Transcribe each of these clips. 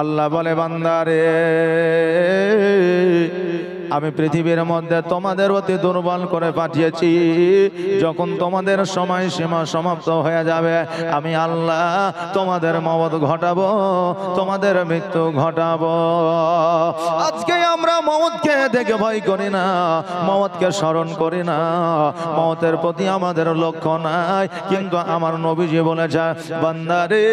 আল্লাহ বলে বান্দারে আমি পৃথিবীর মধ্যে তোমাদের অতি দুর্বল করে পাঠিয়েছি। যখন তোমাদের সময় সীমা সমাপ্ত হয়ে যাবে আমি আল্লাহ তোমাদের মওত ঘটাবো, তোমাদের মৃত্যু ঘটাবো। আজকে আমরা মওতকে দেখে ভয় করি না, মওতকে স্মরণ করি না, মওতের প্রতি আমাদের লক্ষ্য নাই। কিন্তু আমার নবীজি বলেছে বান্দারে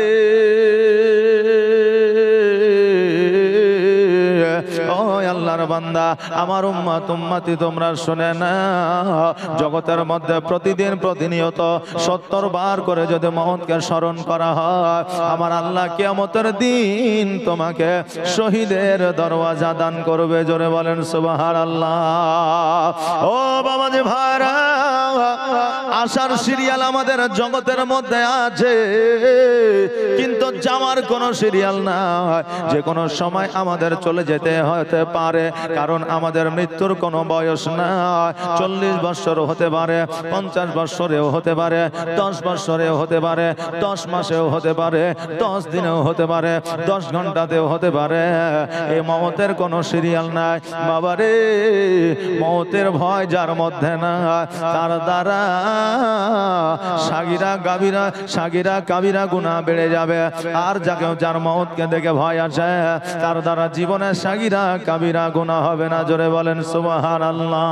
ও আল্লাহর বান্দা আমার উম্মত উম্মতি তোমরা শুনে না, জগতের মধ্যে প্রতিদিন প্রতিনিয়ত 70 বার করে যদি মওতকে স্মরণ করা হয় আমার আল্লাহ কিয়ামতের দিন তোমাকে শহীদের দরওয়াজা দান করবে। জোরে বলেন সুবহানাল্লাহ। ও বাবাজি ভাইরা, আশার সিরিয়াল আমাদের জগতের মধ্যে আছে কিন্তু যাওয়ার কোনো সিরিয়াল নাই। যে কোনো সময় আমাদের চলে যেতে হতে পারে, কারণ আমাদের মৃত্যুর কোনো বয়স নাই। 40 বছর হতে পারে, 50 বছরেও হতে পারে, 10 বছরেও হতে পারে, 10 মাসেও হতে পারে, 10 দিনেও হতে পারে, 10 ঘন্টাতেও হতে পারে। এই মওতের কোনো সিরিয়াল নাই বাবারে। মওতের ভয় যার মধ্যে না তার দ্বারা সাগিরা কাবিরা গুনাহ বেড়ে যাবে। আর যার মওতকে দেখে ভয় আসে তার দ্বারা জীবনে সাগিরা কাবিরা গুনাহ হবে না। জোরে বলেন সুবহানাল্লাহ।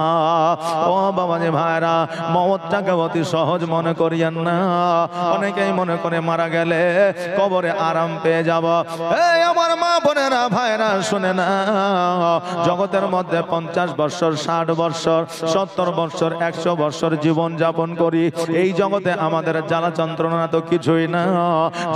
ও বাবাজি ভাইরা, মওতটাকে অতি সহজ মনে করিয়েন না। অনেকেই মনে করে মারা গেলে কবরে আরাম পেয়ে যাব। এই আমার মা বোনেরা ভাইরা শুনে না, জগতের মধ্যে 50 বছর, 60 বছর, 70 বছর, 100 বছর জীবন যাপন করি। এই জগতে আমাদের জ্বালা যন্ত্রণা তো কিছুই না।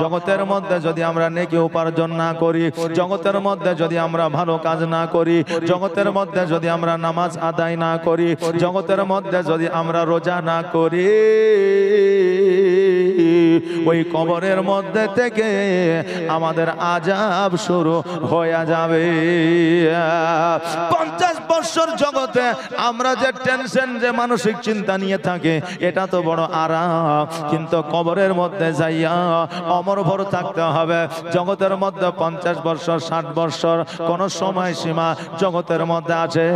জগতের মধ্যে যদি আমরা নেকি উপার্জন না করি, জগতের মধ্যে যদি আমরা ভালো কাজ না করি, জগতের মধ্যে যদি আমরা নামাজ আদায় না করি, জগতের মধ্যে যদি আমরা রোজা না করি, ওই কবরের মধ্যে থেকে আমাদের আযাব শুরু হয়ে যাবে। 50 বছর জগতে আমরা যে টেনশন, যে মানসিক চিন্তা নিয়ে থাকি এটা তো বড় আরাম, কিন্তু কবরের মধ্যে যাইয়া অমর ভর থাকতে হবে। জগতের মধ্যে 50 বছর, 60 বছর কোন সময় সীমা জগতের মধ্যে আছে,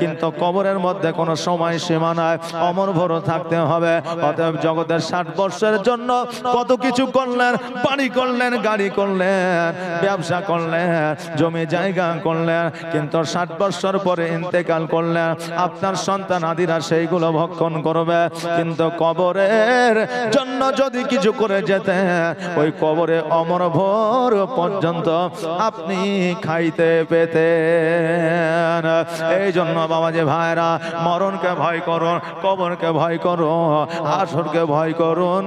কিন্তু কবরের মধ্যে কোনো সময় সীমা নাই, অমর ভর থাকতে হবে। অতএব জগতের 60 বছরের জন্য কত কিছু করলেন, বাড়ি করলেন, গাড়ি করলেন, ব্যবসা করলেন, জমি জায়গা করলেন, কিন্তু 60 বছর পরে ইন্তেকাল করলেন। আপনার সন্তান আদিরা সেইগুলো ভক্ষণ করবে, কিন্তু কবরের জন্য যদি কিছু করে যেতেন ওই কবরে অমর ভোর পর্যন্ত আপনি খাইতে পেতেন। এই জন্য বাবাজি ভাইরা, মরণকে ভয় করুন, কবরকে ভয় করুন, হাসরকে ভয় করুন,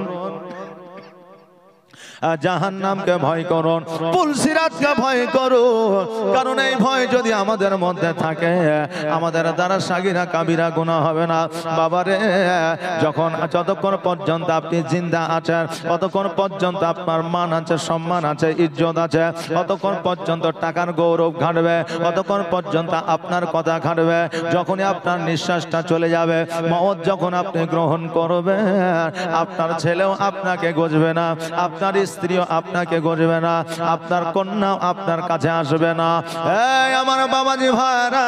জাহান্নামকে ভয় করুন, পুলসিরাতকে ভয় করুন। কারণ এই ভয় যদি আমাদের মধ্যে থাকে আমাদের দ্বারা সাগিরা কাবিরা গুনাহ হবে না। বাবারে, যতক্ষণ পর্যন্ত আপনি জিন্দা আছেন ততক্ষণ পর্যন্ত আপনার মান আছে, সম্মান আছে, ইজ্জত আছে, ততক্ষণ পর্যন্ত টাকার গৌরব ঘাটবে, ততক্ষণ পর্যন্ত আপনার কথা ঘাটবে। যখনই আপনার নিঃশ্বাসটা চলে যাবে, মওত যখন আপনি গ্রহণ করবেন, আপনার ছেলেও আপনাকে গজবে না, আপনার স্ত্রীও আপনাকে গজবে না, আপনার কন্যাও আপনার কাছে আসবে না। এই আমার বাবাজি ভাইরা,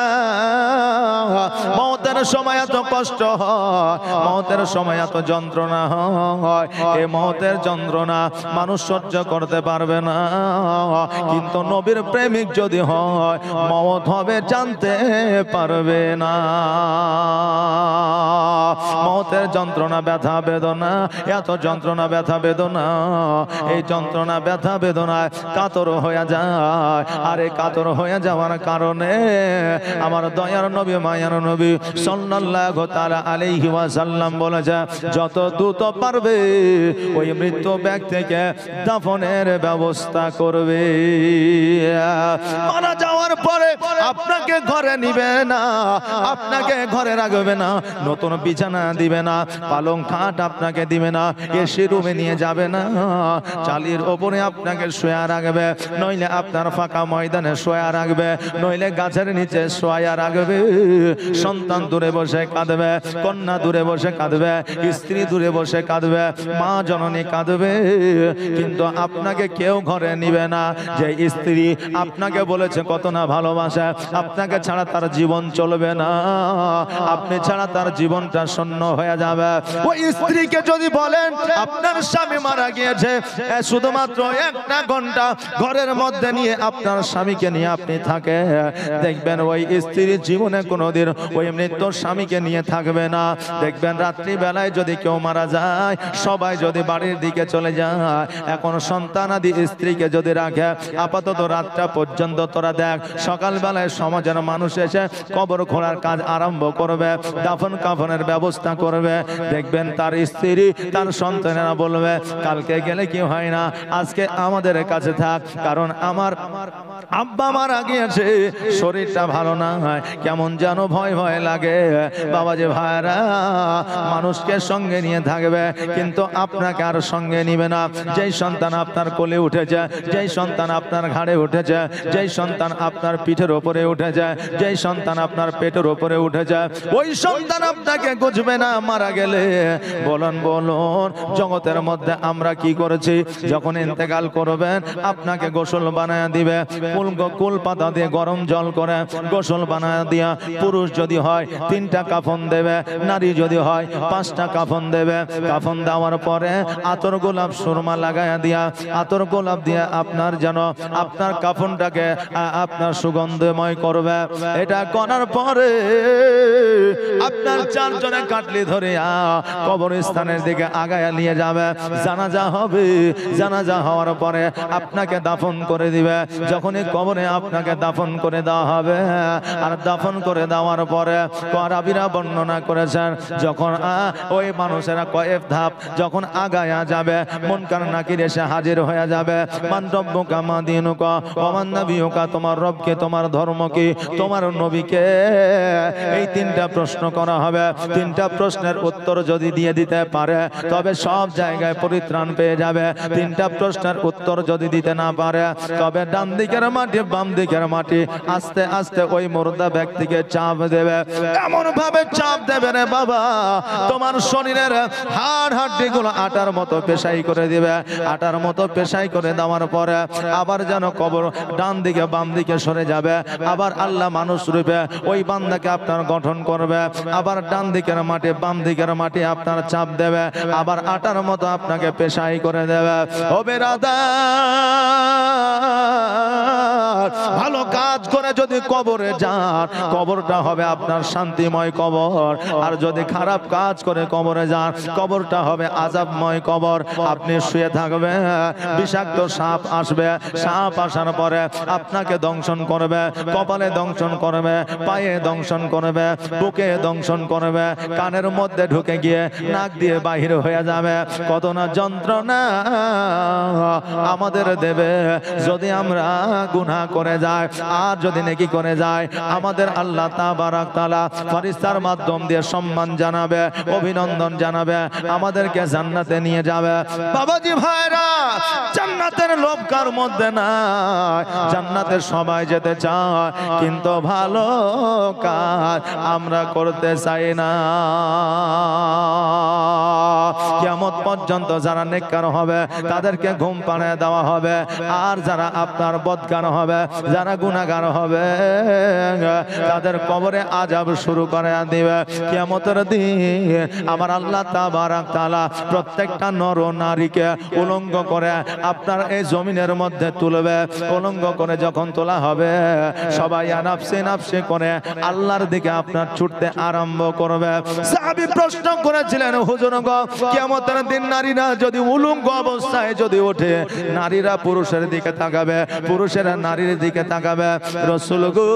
মওতের সময় এত কষ্ট হয়, মওতের সময় এত যন্ত্রণা হয়, এই মওতের যন্ত্রণা মানুষ সহ্য করতে পারবে না। কিন্তু নবীর প্রেমিক যদি হয় মওত হবে জানতে পারবে না। মওতের যন্ত্রণা, ব্যথা বেদনা, এত যন্ত্রণা ব্যথা বেদনা, এই যন্ত্রণা ব্যথা বেদনায় কাতর হয়ে যায়। আর এই কাতর হয়ে যাওয়ার কারণে আমার দয়ার নবী, মায়ার নবী সাল্লাল্লাহু তাআলা আলাইহি ওয়াসাল্লাম বলেছে, যত দ্রুত পারবে ওই মৃত ব্যক্তিকে দাফনের ব্যবস্থা করবে। মারা যাওয়ার পরে আপনাকে ঘরে নিবে না, আপনাকে ঘরে রাখবে না, নতুন বিছানা দিবে না, পালং খাট আপনাকে দিবে না, এসি রুমে নিয়ে যাবে না, চালির ওপরে আপনাকে শোয়া রাখবে, নইলে আপনার ফাঁকা ময়দানে শোয়া রাখবে, নইলে গাছের নিচে শোয়া রাখবে। সন্তান দূরে বসে কাঁদবে, কন্যা দূরে বসে কাঁদবে, স্ত্রী দূরে বসে কাঁদবে, মা জননী কাঁদবে, কিন্তু আপনাকে কেউ ঘরে নিবে না। যে স্ত্রী আপনাকে বলেছে কত না ভালোবাসে, আপনাকে ছাড়া তার জীবন চলবে না, আপনি ছাড়া তার জীবনটা শূন্য হয়ে যাবে। ওই স্ত্রীকে যদি বলেন আপনার স্বামী মারা গিয়েছে, শুধুমাত্র একটা ঘন্টা ঘরের মধ্যে নিয়ে আপনার স্বামীকে নিয়ে আপনি থাকে, দেখবেন ওই স্ত্রীর জীবনে কোনোদিন ওই মৃত্যুর স্বামীকে নিয়ে থাকবে না। দেখবেন রাত্রি বেলায় যদি কেউ মারা যায়, সবাই যদি বাড়ির দিকে চলে যায়, এখন সন্তানাদি স্ত্রীকে যদি রাখে, আপাতত রাতটা পর্যন্ত তোরা দেখ, সকালবেলায় সমাজের মানুষ এসে কবর খোঁড়ার কাজ আরম্ভ করবে, দাফন কাফনের ব্যবস্থা করবে। দেখবেন তার স্ত্রী তার সন্তানেরা বলবে কালকে গেলে কি হয় না, আজকে আমাদের কাছে থাক, কারণ আমার আব্বা মারা গিয়েছে, শরীরটা ভালো না, কেমন যেন ভয় ভয় লাগে। বাবাজি ভাইরা, মানুষকে সঙ্গে নিয়ে থাকবে, কিন্তু আপনাকে আর সঙ্গে নিবে না। যেই সন্তান আপনার কোলে উঠেছে, যেই সন্তান আপনার ঘাড়ে উঠেছে, যেই সন্তান আপনার পিঠের উপরে উঠেছে, যেই সন্তান আপনার পেটের উপরে উঠেছে, ওই সন্তান আপনাকে গুজবে না মারা গেলে। বলুন বলুন, জগতের মধ্যে আমরা কি করেছি? যখন ইন্তেকাল করবেন আপনাকে গোসল বানায় দিবে, কুল পাতা দিয়ে গরম জল করে গোসল বানায় দিয়া, পুরুষ যদি হয় 3টা কাফন দেবে, নারী যদি হয় 5টা কাফন দেবে। কাফন দেওয়ার পরে আতর গোলাপ সুরমা লাগায়া দিয়া, আতর গোলাপ দিয়া আপনার যেন আপনার কাফনটাকে আপনার সুগন্ধময় করবে। এটা করার পরে আপনার 4 জনে কাটলি ধরে কবরস্থানের দিকে আগায়া নিয়ে যাবে, জানাজা হবে। জানাজা হওয়ার পরে আপনাকে দাফন করে দিবে। যখনই কবরে আপনাকে দাফন করে দেওয়া হবে, আর দাফন করে দেওয়ার পরে রাবীরা বর্ণনা করেছেন, যখন ওই মানুষেরা কয়েক ধাপ যখন আগায়া যাবে, মুনকার নাকির এসে হাজির হয়ে যাবে। মান রব্বুকা মা দীনুকা ওয়া মান নাবিয়ুকা, তোমার রবকে, তোমার ধর্ম কি, তোমার নবীকে, এই 3টা প্রশ্ন করা হবে। 3টা প্রশ্নের উত্তর যদি দিয়ে দিতে পারে তবে সব জায়গায় পরিত্রাণ পেয়ে যাবে। 3টা প্রশ্নের উত্তর যদি দিতে না পারে তবে ডান দিকের মাটি বাম দিকের মাটি আস্তে আস্তে ওই মুর্দা ব্যক্তিকে চাপ দেবে। এমন ভাবে চাপ দেবে রে বাবা, তোমার শরীরের হাড় হাড্ডি গুলো আটার মতো পেশাই করে দিবে। আটার মতো পেশাই করে দেওয়ার পরে আবার যেন কবর ডান দিকে বাম দিকে সরে যাবে। আবার আল্লাহ মানুষ রূপে ওই বান্দাকে আপনার গঠন করবে। আবার ডান দিকের মাটি বাম দিকের মাটি আপনার চাপ দেবে, আবার আটার মতো আপনাকে পেশাই করে দেবে। ও বেরাদার, ভালো কাজ করে যদি কবরে যান, কবরটা হবে আপনার শান্তিময় কবর। আর যদি খারাপ কাজ করে কবরে যান, কবরটা হবে আযাবময় কবর। আপনি শুয়ে থাকবেন, বিষাক্ত সাপ আসবে, সাপ আসার পরে আপনাকে দংশন করবে, কপালে দংশন করবে, পায়ে দংশন করবে, বুকে দংশন করবে, কানের মধ্যে ঢুকে গিয়ে নাক দিয়ে বাহির হয়ে যাবে। কত না যন্ত্রণা আমাদের দেবে যদি আমরা গুনাহ করে যাই। আর যদি নেকি করে যায়, আমাদের আল্লাহ তাবারাক তাআলা ফেরেশতার মাধ্যম দিয়ে সম্মান জানাবে, অভিনন্দন জানাবে, আমাদেরকে জান্নাতে নিয়ে যাবে। বাবাজি ভাইরা, জান্নাতের লোভ কার মধ্যে নাই? জান্নাতে সবাই যেতে চায়, কিন্তু ভালো কাজ আমরা করতে চাই না। কিয়ামত পর্যন্ত যারা নেককার হবে তাদেরকে ঘুম পাড়িয়ে দেওয়া হবে, আর যারা আপনার বদকার হবে, যারা গুনাহগার হবে, তাদের কবরে আযাব শুরু করে দিবে। কিয়ামতের দিন আমার আল্লাহ তাবারাক তাআলা প্রত্যেকটা নর ও নারীকে উলঙ্গ করে আপনার এই জমিনের মধ্যে তুলবে। উলঙ্গ করে যখন তোলা হবে, সবাই নাফসে নাফসে করে আল্লাহর দিকে আপনার ছুটতে আরম্ভ করবে। সাহাবী প্রশ্ন করেছিলেন, হুজুর গো, কিয়ামতের দিন নারীরা যদি উলঙ্গ অবস্থায় যদি ওঠে, নারীরা পুরুষের দিকে তাকাবে, পুরুষেরা নারীর দিকে তাকাবে। রাসূল গো,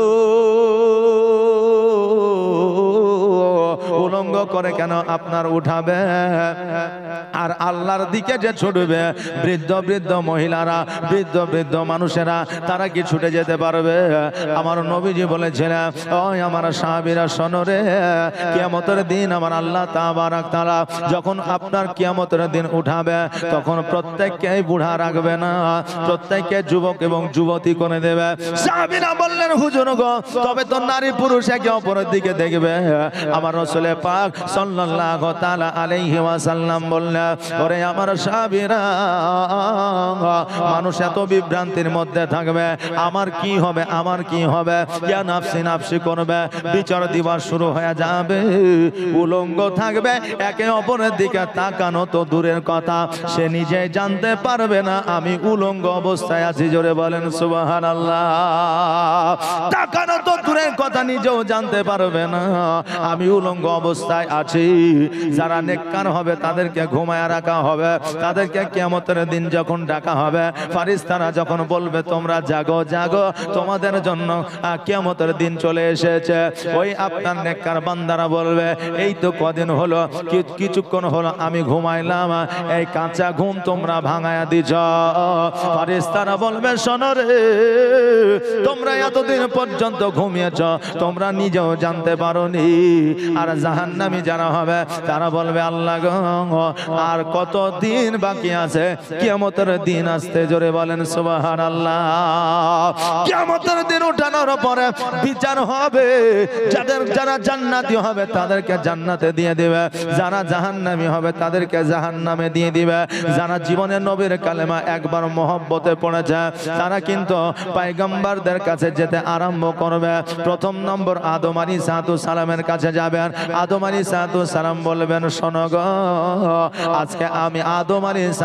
উলঙ্গ করে কেন আপনার উঠাবে? আর আল্লাহর দিকে যে ছুটবে, বৃদ্ধ বৃদ্ধ মহিলারা, বৃদ্ধ বৃদ্ধ মানুষেরা, তারা কি ছুটে যেতে পারবে? আমার নবীজি বলেছিলেন, ওই আমার সাহাবীরা শোনো রে, কিয়ামতের দিন আমার আল্লাহ তাবারক তাআলা যখন আপনার কিয়ামতের দিন উঠাবে, তখন প্রত্যেককে বুড়া রাখবে না, প্রত্যেককে যুবক এবং যুবতী করে দেবে। সাহাবীরা বললেন, হুজুর গো, তবে তো নারী পুরুষ একে অপরের দিকে দেখবে। আমার রাসূল পাক সাল্লাল্লাহু তাআলা আলাইহি ওয়াসাল্লাম বললেন, ওরে আমার সাহাবীরা, মানুষ এত বিভ্রান্তির মধ্যে থাকবে, আমার কি হবে, আমার কি হবে, ইয়া নাফসি নাফসি করবে, বিচার দিবস শুরু হয়ে যাবে, উলঙ্গ থাকবে, একে অপরের দিকে তাকানো তো দূরের কথা, সে নিজেই জানতে পারবে না আমি উলঙ্গ অবস্থায় আছি। জোরে বলেন সুবহানাল্লাহ। তাকানো তো দূরের কথা, নিজেও জানতে পারবে না আমি উলঙ্গ অবস্থায় আছি। যারা নেককার হবে তাদেরকে ঘুমায় রাখা হবে, তাদেরকে কিয়ামতের দিন যখন ডাকা হবে, ফারিস্তারা যখন বলবে তোমরা জাগো জাগো, তোমাদের জন্য কিয়ামতের দিন চলে এসেছে, ওই আপনার নেককার বান্দারা বলবে, এই তো কদিন হলো, কিছুক্ষণ হলো আমি ঘুমাইলাম, এই কাঁচা ঘুম তোমরা ভাঙায়া দিছ। ফারিস্তারা বলবে, শোনো রে, তোমরা এতদিন পর্যন্ত ঘুমিয়েছ, তোমরা নিজেও জানতে পারোনি। আর জাহান্নামী যারা হবে তারা বলবে, আল্লাহ গো, আর কত দিন বাকি আছে কিয়ামতের দিন আসতে। জোরে বলেন সুবহানাল্লাহ। কিয়ামতের দিন উঠানোর পরে বিচার হবে, যারা জান্নাতি হবে তাদেরকে জান্নাতে দিয়ে দিবে, যারা জাহান্নামী হবে তাদেরকে জাহান্নামে দিয়ে দিবে। যারা জীবনে নবীর কালেমা একবার মহব্বতে পড়েছে তারা কিন্তু পয়গম্বরদের কাছে যেতে আরম্ভ করবে। প্রথম নম্বর আদম আলাইহিস সালামের কাছে যাবেন। আদম আলাইহিস সালাম বলবেন, শোনো গো, আজকে আমি আদম আলাইহিস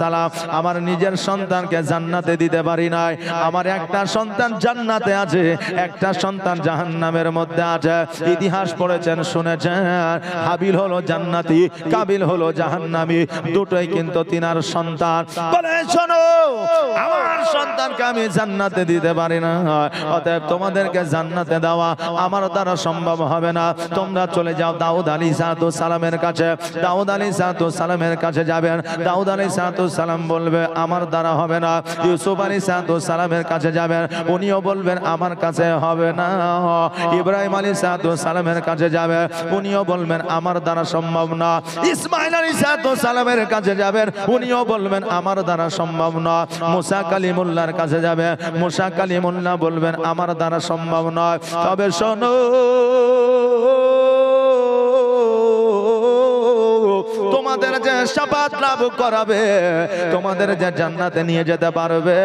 সালাম আমার নিজের সন্তানকে জান্নাতে দিতে পারি নাই, আমার একটা সন্তান জান্নাতে আছে, একটা সন্তান জাহান্নামের মধ্যে আছে। ইতিহাস পড়েছেন, শুনেছেন, হাবিল হলো জান্নাতি, কাবিল হলো জাহান্নামী, দুটোই কিন্তু তিনার সন্তান। বলে, শোনো, আমার সন্তানকে আমি জান্নাতে দিতে পারি না, অতএব তোমাদেরকে জান্নাতে দেওয়া আমার দ্বারা সম্ভব হবে না। তোমরা চলে যাও দাউদ আলাইহিস সালামের কাছে। দাউদ আলাইহিস সালামের কাছে যাবেন। দাউদ আলাইহিস সালাম বলবে, আমার দ্বারা হবে না। ইউসুফ আলাইহিস সালামের কাছে যাবেন, উনিও বলবেন, আমার কাছে হবে না। ইব্রাহিম আলাইহিস সালামের কাছে যাবে, উনিও বলবেন, আমার দ্বারা সম্ভব না। ইসমাঈল আলাইহিস সালামের কাছে যাবেন, উনিও বলবেন, আমার দ্বারা সম্ভব না। মুসা কালিমুল্লাহর কাছে যাবে, মুসা কালিমুল্লাহ বলবেন, আমার দ্বারা সম্ভব নয়। তবে শোনো, তোমাদের যে শাফাত লাভ করাবে, তোমাদের যে জান্নাতে নিয়ে যেতে পারবে,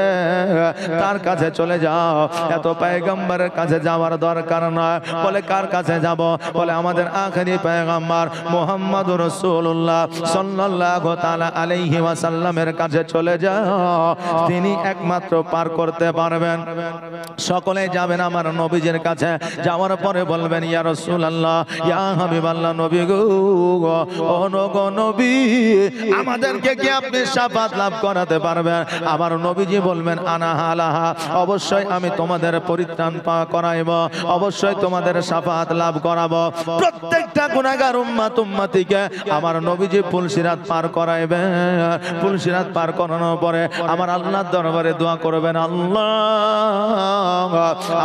তার কাছে চলে যাও। এত পয়গম্বরের কাছে যাওয়ার দরকার নয়। বলে, কার কাছে যাব? বলে, আমাদের আখেরি পয়গম্বর মুহাম্মদুর রাসূলুল্লাহ সাল্লাল্লাহু তাআলা আলাইহি ওয়াসাল্লামের কাছে চলে যাও, তিনি একমাত্র পার করতে পারবেন। সকলে যাবেন আমার নবীজির কাছে। যাওয়ার পরে বলবেন, ইয়া রাসূলুল্লাহ, ইয়া হাবিবাল্লাহ, নবী গো, ও নবী, আমাদেরকে কি আপনি শাফাত লাভ করাতে পারবেন? আমার নবীজি বলবেন, আনা হালাহা, অবশ্যই আমি তোমাদের পরিত্রাণ করাইব, অবশ্যই তোমাদের শাফাত লাভ করাবো। প্রত্যেকটা গুনাহগার উম্মত উম্মতিকে আমার নবীজি পুলসিরাত পার করাইবে। পুলসিরাত পার করানোর পরে আমার আল্লাহর দরবারে দোয়া করবেন, আল্লাহ,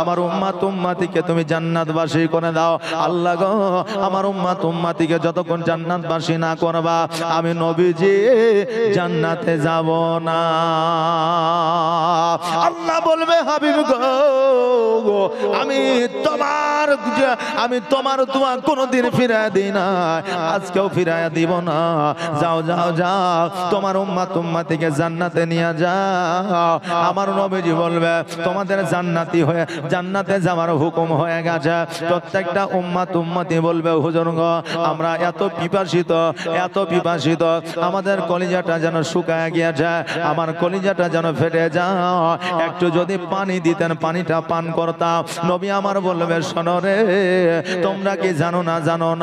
আমার উম্মত উম্মতিকে তুমি জান্নাতবাসী করে দাও। আল্লাহ গো, আমার উম্মত উম্মতিকে যতক্ষণ জান্নাতবাসী না করবা, আমি নবীজি জান্নাতে যাব না। আল্লাহ বলবে, হাবিব গো, আমি তোমার দোয়া কোনদিন ফিরায় দিই না, আজকেও ফিরায় দিব না। যাও যাও যাও, তোমার উম্মত উম্মতিকে জান্নাতে নিয়ে যাও। আমার নবীজি বলবে, তোমাদের জান্নাতে যাওয়ার হুকুম হয়ে গেছে। প্রত্যেকটা উম্মত উম্মতি বলবে, হুজুর গো, আমরা এত পিপাসিত শীত, আমাদের কলিজাটা যেন শুকায় গিয়েছে, আমার কলিজাটা যেন ফেটে যায়। একটু যদি পানি দিতেন, পানিটা পান করতাম। নবী আমার বলবে, শোনো রে, তোমরা কি জানো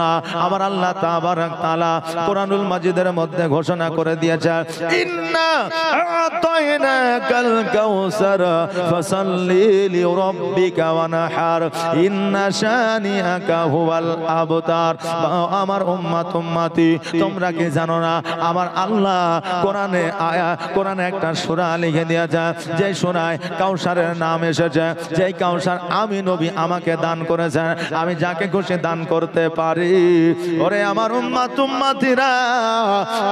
না আমার আল্লাহ তাবারক তাআলা কোরআনুল মাজিদের মধ্যে ঘোষণা করে দিয়েছে, ইন্না আতাইনাকাল কাউসার ফাসাল্লি লিরাব্বিকা ওয়ানহার ইন্না শানিআকা হুয়াল আবতার। আমার উম্মতি, তোমরা কি জানো না আমার আল্লাহ কোরআনে একটা সূরা লিখে দিয়েছে, যে সূরায় কাউসারের নাম এসেছে, যেই কাউসার আমি নবী আমাকে দান করেছেন, আমি যাকে খুশি দান করতে পারি। ওরে আমার উম্মতিরা,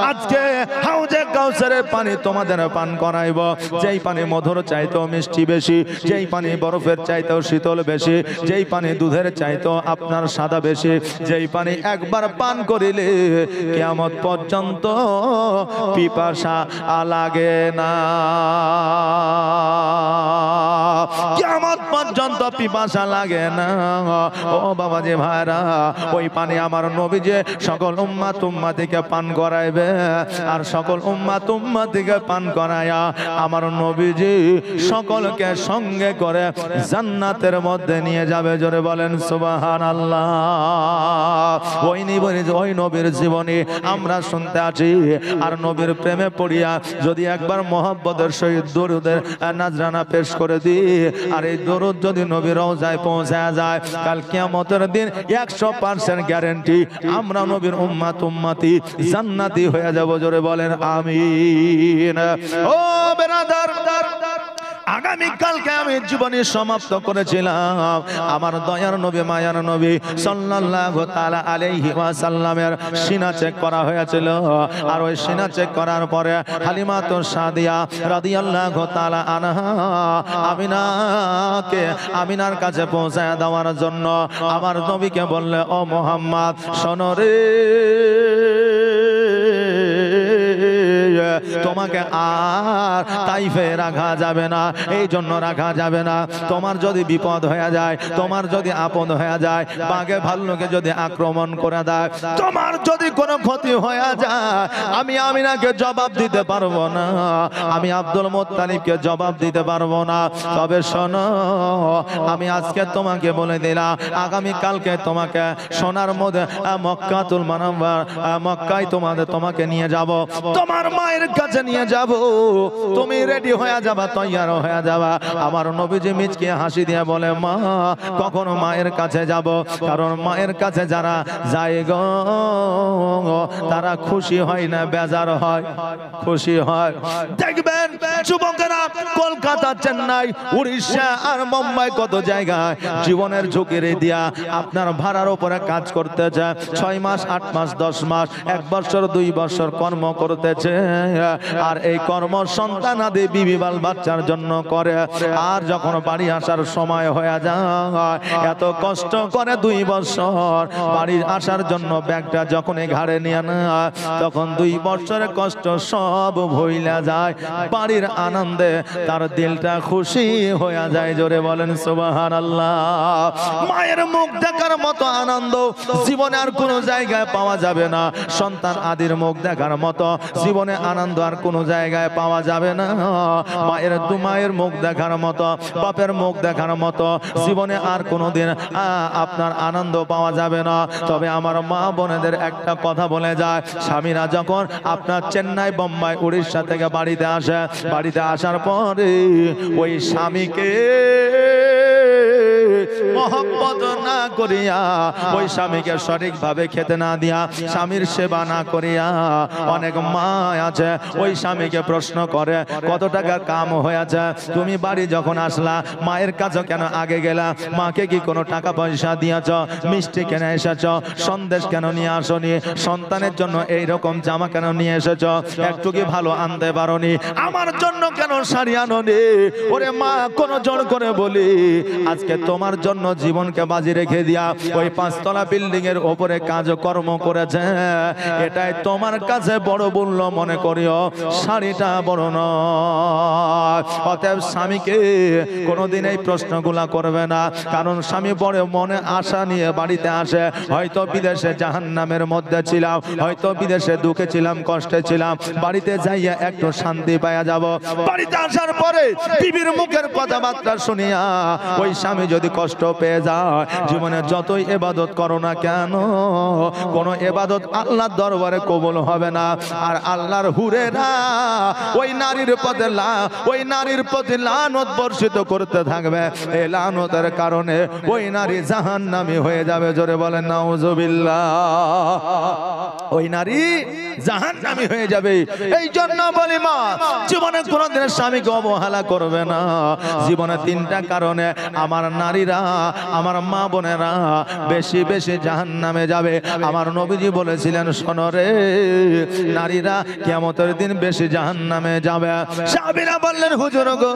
আজকে হাউজে কাউসারের পানি তোমাদের পান করাইব, যেই পানি মধুর চাইতেও মিষ্টি বেশি, যেই পানি বরফের চাইতেও শীতল বেশি, যেই পানি দুধের চাইতেও আপনার সাদা বেশি, যেই পানি একবার পান করিলে কিয়ামত পর্যন্ত পিপাসা লাগে না, কিয়ামত পর্যন্ত পিপাসা লাগে না। ও বাবাজি ভাইরা, ওই পানি আমার নবী যে সকল উম্মতিকে পান করাইবে, আর সকল উম্মতিকে পান করায়া আমার নবীজি সকলকে সঙ্গে করে জান্নাতের মধ্যে নিয়ে যাবে। জোরে বলেন সুবহানাল্লাহ। ওই নবীর জীবনী আমরা শুনতে আছি, আর নবীর প্রেমে পড়িয়া যদি একবার মোহাব্বতের সহিত দরুদের নাজরানা পেশ করে দিই, আর এই দরুদ যদি নবীর রওজায় পৌঁছা যায়, কাল কিয়ামতের দিন 100% গ্যারান্টি আমরা নবীর উম্মতি জান্নাতি হয়ে যাব। জোরে বলেন আমিন। ও বেরাদার, আগামী কালকে আমি জীবনী সমাপ্ত করেছিলাম আমার দয়ার নবী মায়ার নবী সাল্লাল্লাহু তাআলা আলাইহি ওয়াসাল্লামের সিনা চেক করা হয়েছিল, আর ওই সিনা চেক করার পরে হালিমাতু সাদিয়া রাদিয়াল্লাহু তাআলা আনহা আমিনার কাছে পৌঁছায় দেওয়ার জন্য আমার নবীকে বললে, ও মুহাম্মদ শোনো রে, তোমাকে আর তাইফে রাখা যাবে না, এই জন্য রাখা যাবে না, তোমার যদি বিপদ হয়ে যায়, তোমার যদি আপদ হয়ে যায়, বাঘে ভাল্লুকে যদি আক্রমণ করে দেয়, তোমার যদি কোনো ক্ষতি হয়ে যায়, আমি আমিনাকে জবাব দিতে পারবো না, আমি আব্দুল মুত্তালিবকে জবাব দিতে পারবো না। তবে শোনো, আমি আজকে তোমাকে বলে দিলাম, আগামী কালকে তোমাকে সোনার মধ্যে মক্কাতুল মুনাওয়ারা মক্কায় তোমাকে নিয়ে যাব, তোমার মায়ের কাছে নিয়ে যাব, তুমি রেডি হয়ে যাবা, তৈয়ার হয়ে যাবা। আমার নবীজি মিচকে হাসি দিয়ে বলে, মা, কখনো মায়ের কাছে যাব, কারণ মায়ের কাছে যারা যায় গো তারা খুশি হয় না, বেজার হয়, খুশি হয়। দেখবেন যুবকেরা কলকাতা, চেন্নাই, উড়িষ্যা আর মুম্বাই কত জায়গায় জীবনের ঝুঁকি দিয়া আপনার ভাড়ার উপরে কাজ করতেছে, 6 মাস 8 মাস 10 মাস 1 বছর 2 বছর কর্ম করতেছে, আর এই কর্ম সন্তানাদি বিবি বাল বাচ্চার জন্য করে, আর যখন বাড়ি আসার সময় হয়ে যায়, এত কষ্ট করে 2 বছর বাড়ি আসার জন্য ব্যাগটা যখন ঘাড়ে নিয়ে নেয়, তখন 2 বছরের কষ্ট সব ভুইলা যায়, বাড়ির আনন্দে তার দিলটা খুশি হয়ে যায়। জোরে বলেন সুবহানাল্লাহ। মায়ের মুখ দেখার মতো আনন্দ জীবনে আর কোনো জায়গায় পাওয়া যাবে না, সন্তান আদির মুখ দেখার মতো জীবনে আনন্দ আর কোনো জায়গায় পাওয়া যাবে না, মায়ের মুখ দেখার মতো, বাপের মুখ দেখার মতো জীবনে আর কোনোদিন আপনার আনন্দ পাওয়া যাবে না। তবে আমার মা বোনেদের একটা কথা বলে যায়, স্বামীরা যখন আপনার চেন্নাই, বোম্বাই, উড়িষ্যা থেকে বাড়িতে আসে, বাড়িতে আসার পরে ওই স্বামীকে মহব্বত না করিয়া, ওই স্বামীকে সঠিকভাবে খেতে না দিয়া, স্বামীর সেবা না করিয়া, অনেক মা আছে ওই স্বামীকে প্রশ্ন করে, কত টাকা কাম হয়েছে, তুমি বাড়ি যখন আসলা মায়ের কাছে কেন আগে গেলা, মাকে কি কোনো টাকা পয়সা দিয়েছ, মিষ্টি কেন এসেছ, সন্দেশ কেন নিয়ে আসনি, সন্তানের জন্য এইরকম জামা কেন নিয়ে এসেছ, একটু কি ভালো আনতে পারোনি, আমার জন্য কেন শাড়ি আনোনি। ওরে মা, কোন জোর করে বলি, আজকে তোমার জন্য জীবন জীবনকে বাজি রেখে দিয়া ওই 5 তলা বিল্ডিং এর উপরে কাজকর্ম করেছে, এটাই তোমার কাছে বড় মূল্য মনে করিও, শাড়িটা বড় নয়। অতএব স্বামীকে কোনোদিন এই প্রশ্নগুলা করবে না, কারণ স্বামী বড় মনে আশা নিয়ে বাড়িতে আসে, হয়তো বিদেশে জাহান্নামের মধ্যে ছিলাম, হয়তো বিদেশে দুঃখে ছিলাম, কষ্টে ছিলাম, বাড়িতে যাইয়া একটু শান্তি পাইয়া যাব। বাড়িতে আসার পরে বিবির মুখের কথাবার্তা শুনিয়া ওই স্বামী যদি কষ্ট পেয়ে যায়, জীবনে যতই ইবাদত করো না কেন, কোন ইবাদত আল্লাহর দরবারে কবুল হবে না। আর আল্লাহর হুরেরা ওই নারীর প্রতি লানত বর্ষিত করতে থাকবে। এই লানতের কারণে ওই নারী জাহান্নামী হয়ে যাবে। জোরে বলেন নাউজুবিল্লাহ। ওই নারী জাহান্নামী হয়ে যাবে। এই জন্য বলি মা, জীবনে কোনদিন স্বামীকে অবহেলা করবে না। জীবনে 3টা কারণে আমার নারীরা, আমার মা বোনেরা বেশি বেশি জাহান্নামে যাবে। আমার নবীজি বলেছিলেন, শোনো রে নারীরা কিয়ামতের দিন বেশি জাহান্নামে যাবে। সাহাবীরা বললেন, হুজুর গো,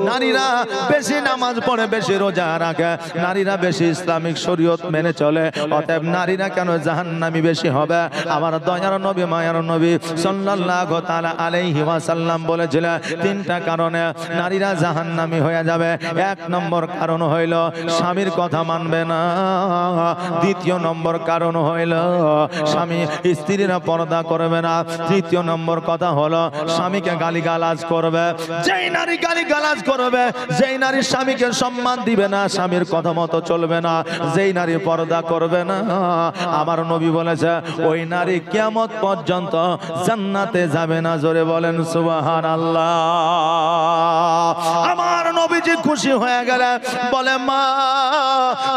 নারীরা বেশি নামাজ পড়ে, বেশি রোজা রাখে, নারীরা বেশি ইসলামিক শরীয়ত মেনে চলে, অতএব নারীরা কেন জাহান্নামী বেশি হবে? আমার দয়ার নবী, মায়ার নবী সাল্লাল্লাহু তাআলা আলাইহি ওয়াসাল্লাম বলেছিলেন 3টা কারণে নারীরা জাহান্নামী হয়ে যাবে। 1 নম্বর কারণ হইল স্বামীর কথা মানবে না। 2য় নম্বর কারণ হইল স্বামী স্ত্রীরা পর্দা করবে না। 3য় নম্বর কথা হলো স্বামীকে গালিগালাজ করবে। যেই নারী গালিগালাজ করবে, যেই নারী স্বামীকে সম্মান দিবে না, স্বামীর কথা মতো চলবে না, যেই নারী পর্দা করবে না, আমার নবী বলেছে ওই নারী কিয়ামত পর্যন্ত জান্নাতে যাবে না। জোরে বলেন সুবহানাল্লাহ। আমার নবীজি খুশি হয়ে গেলে বলে, মা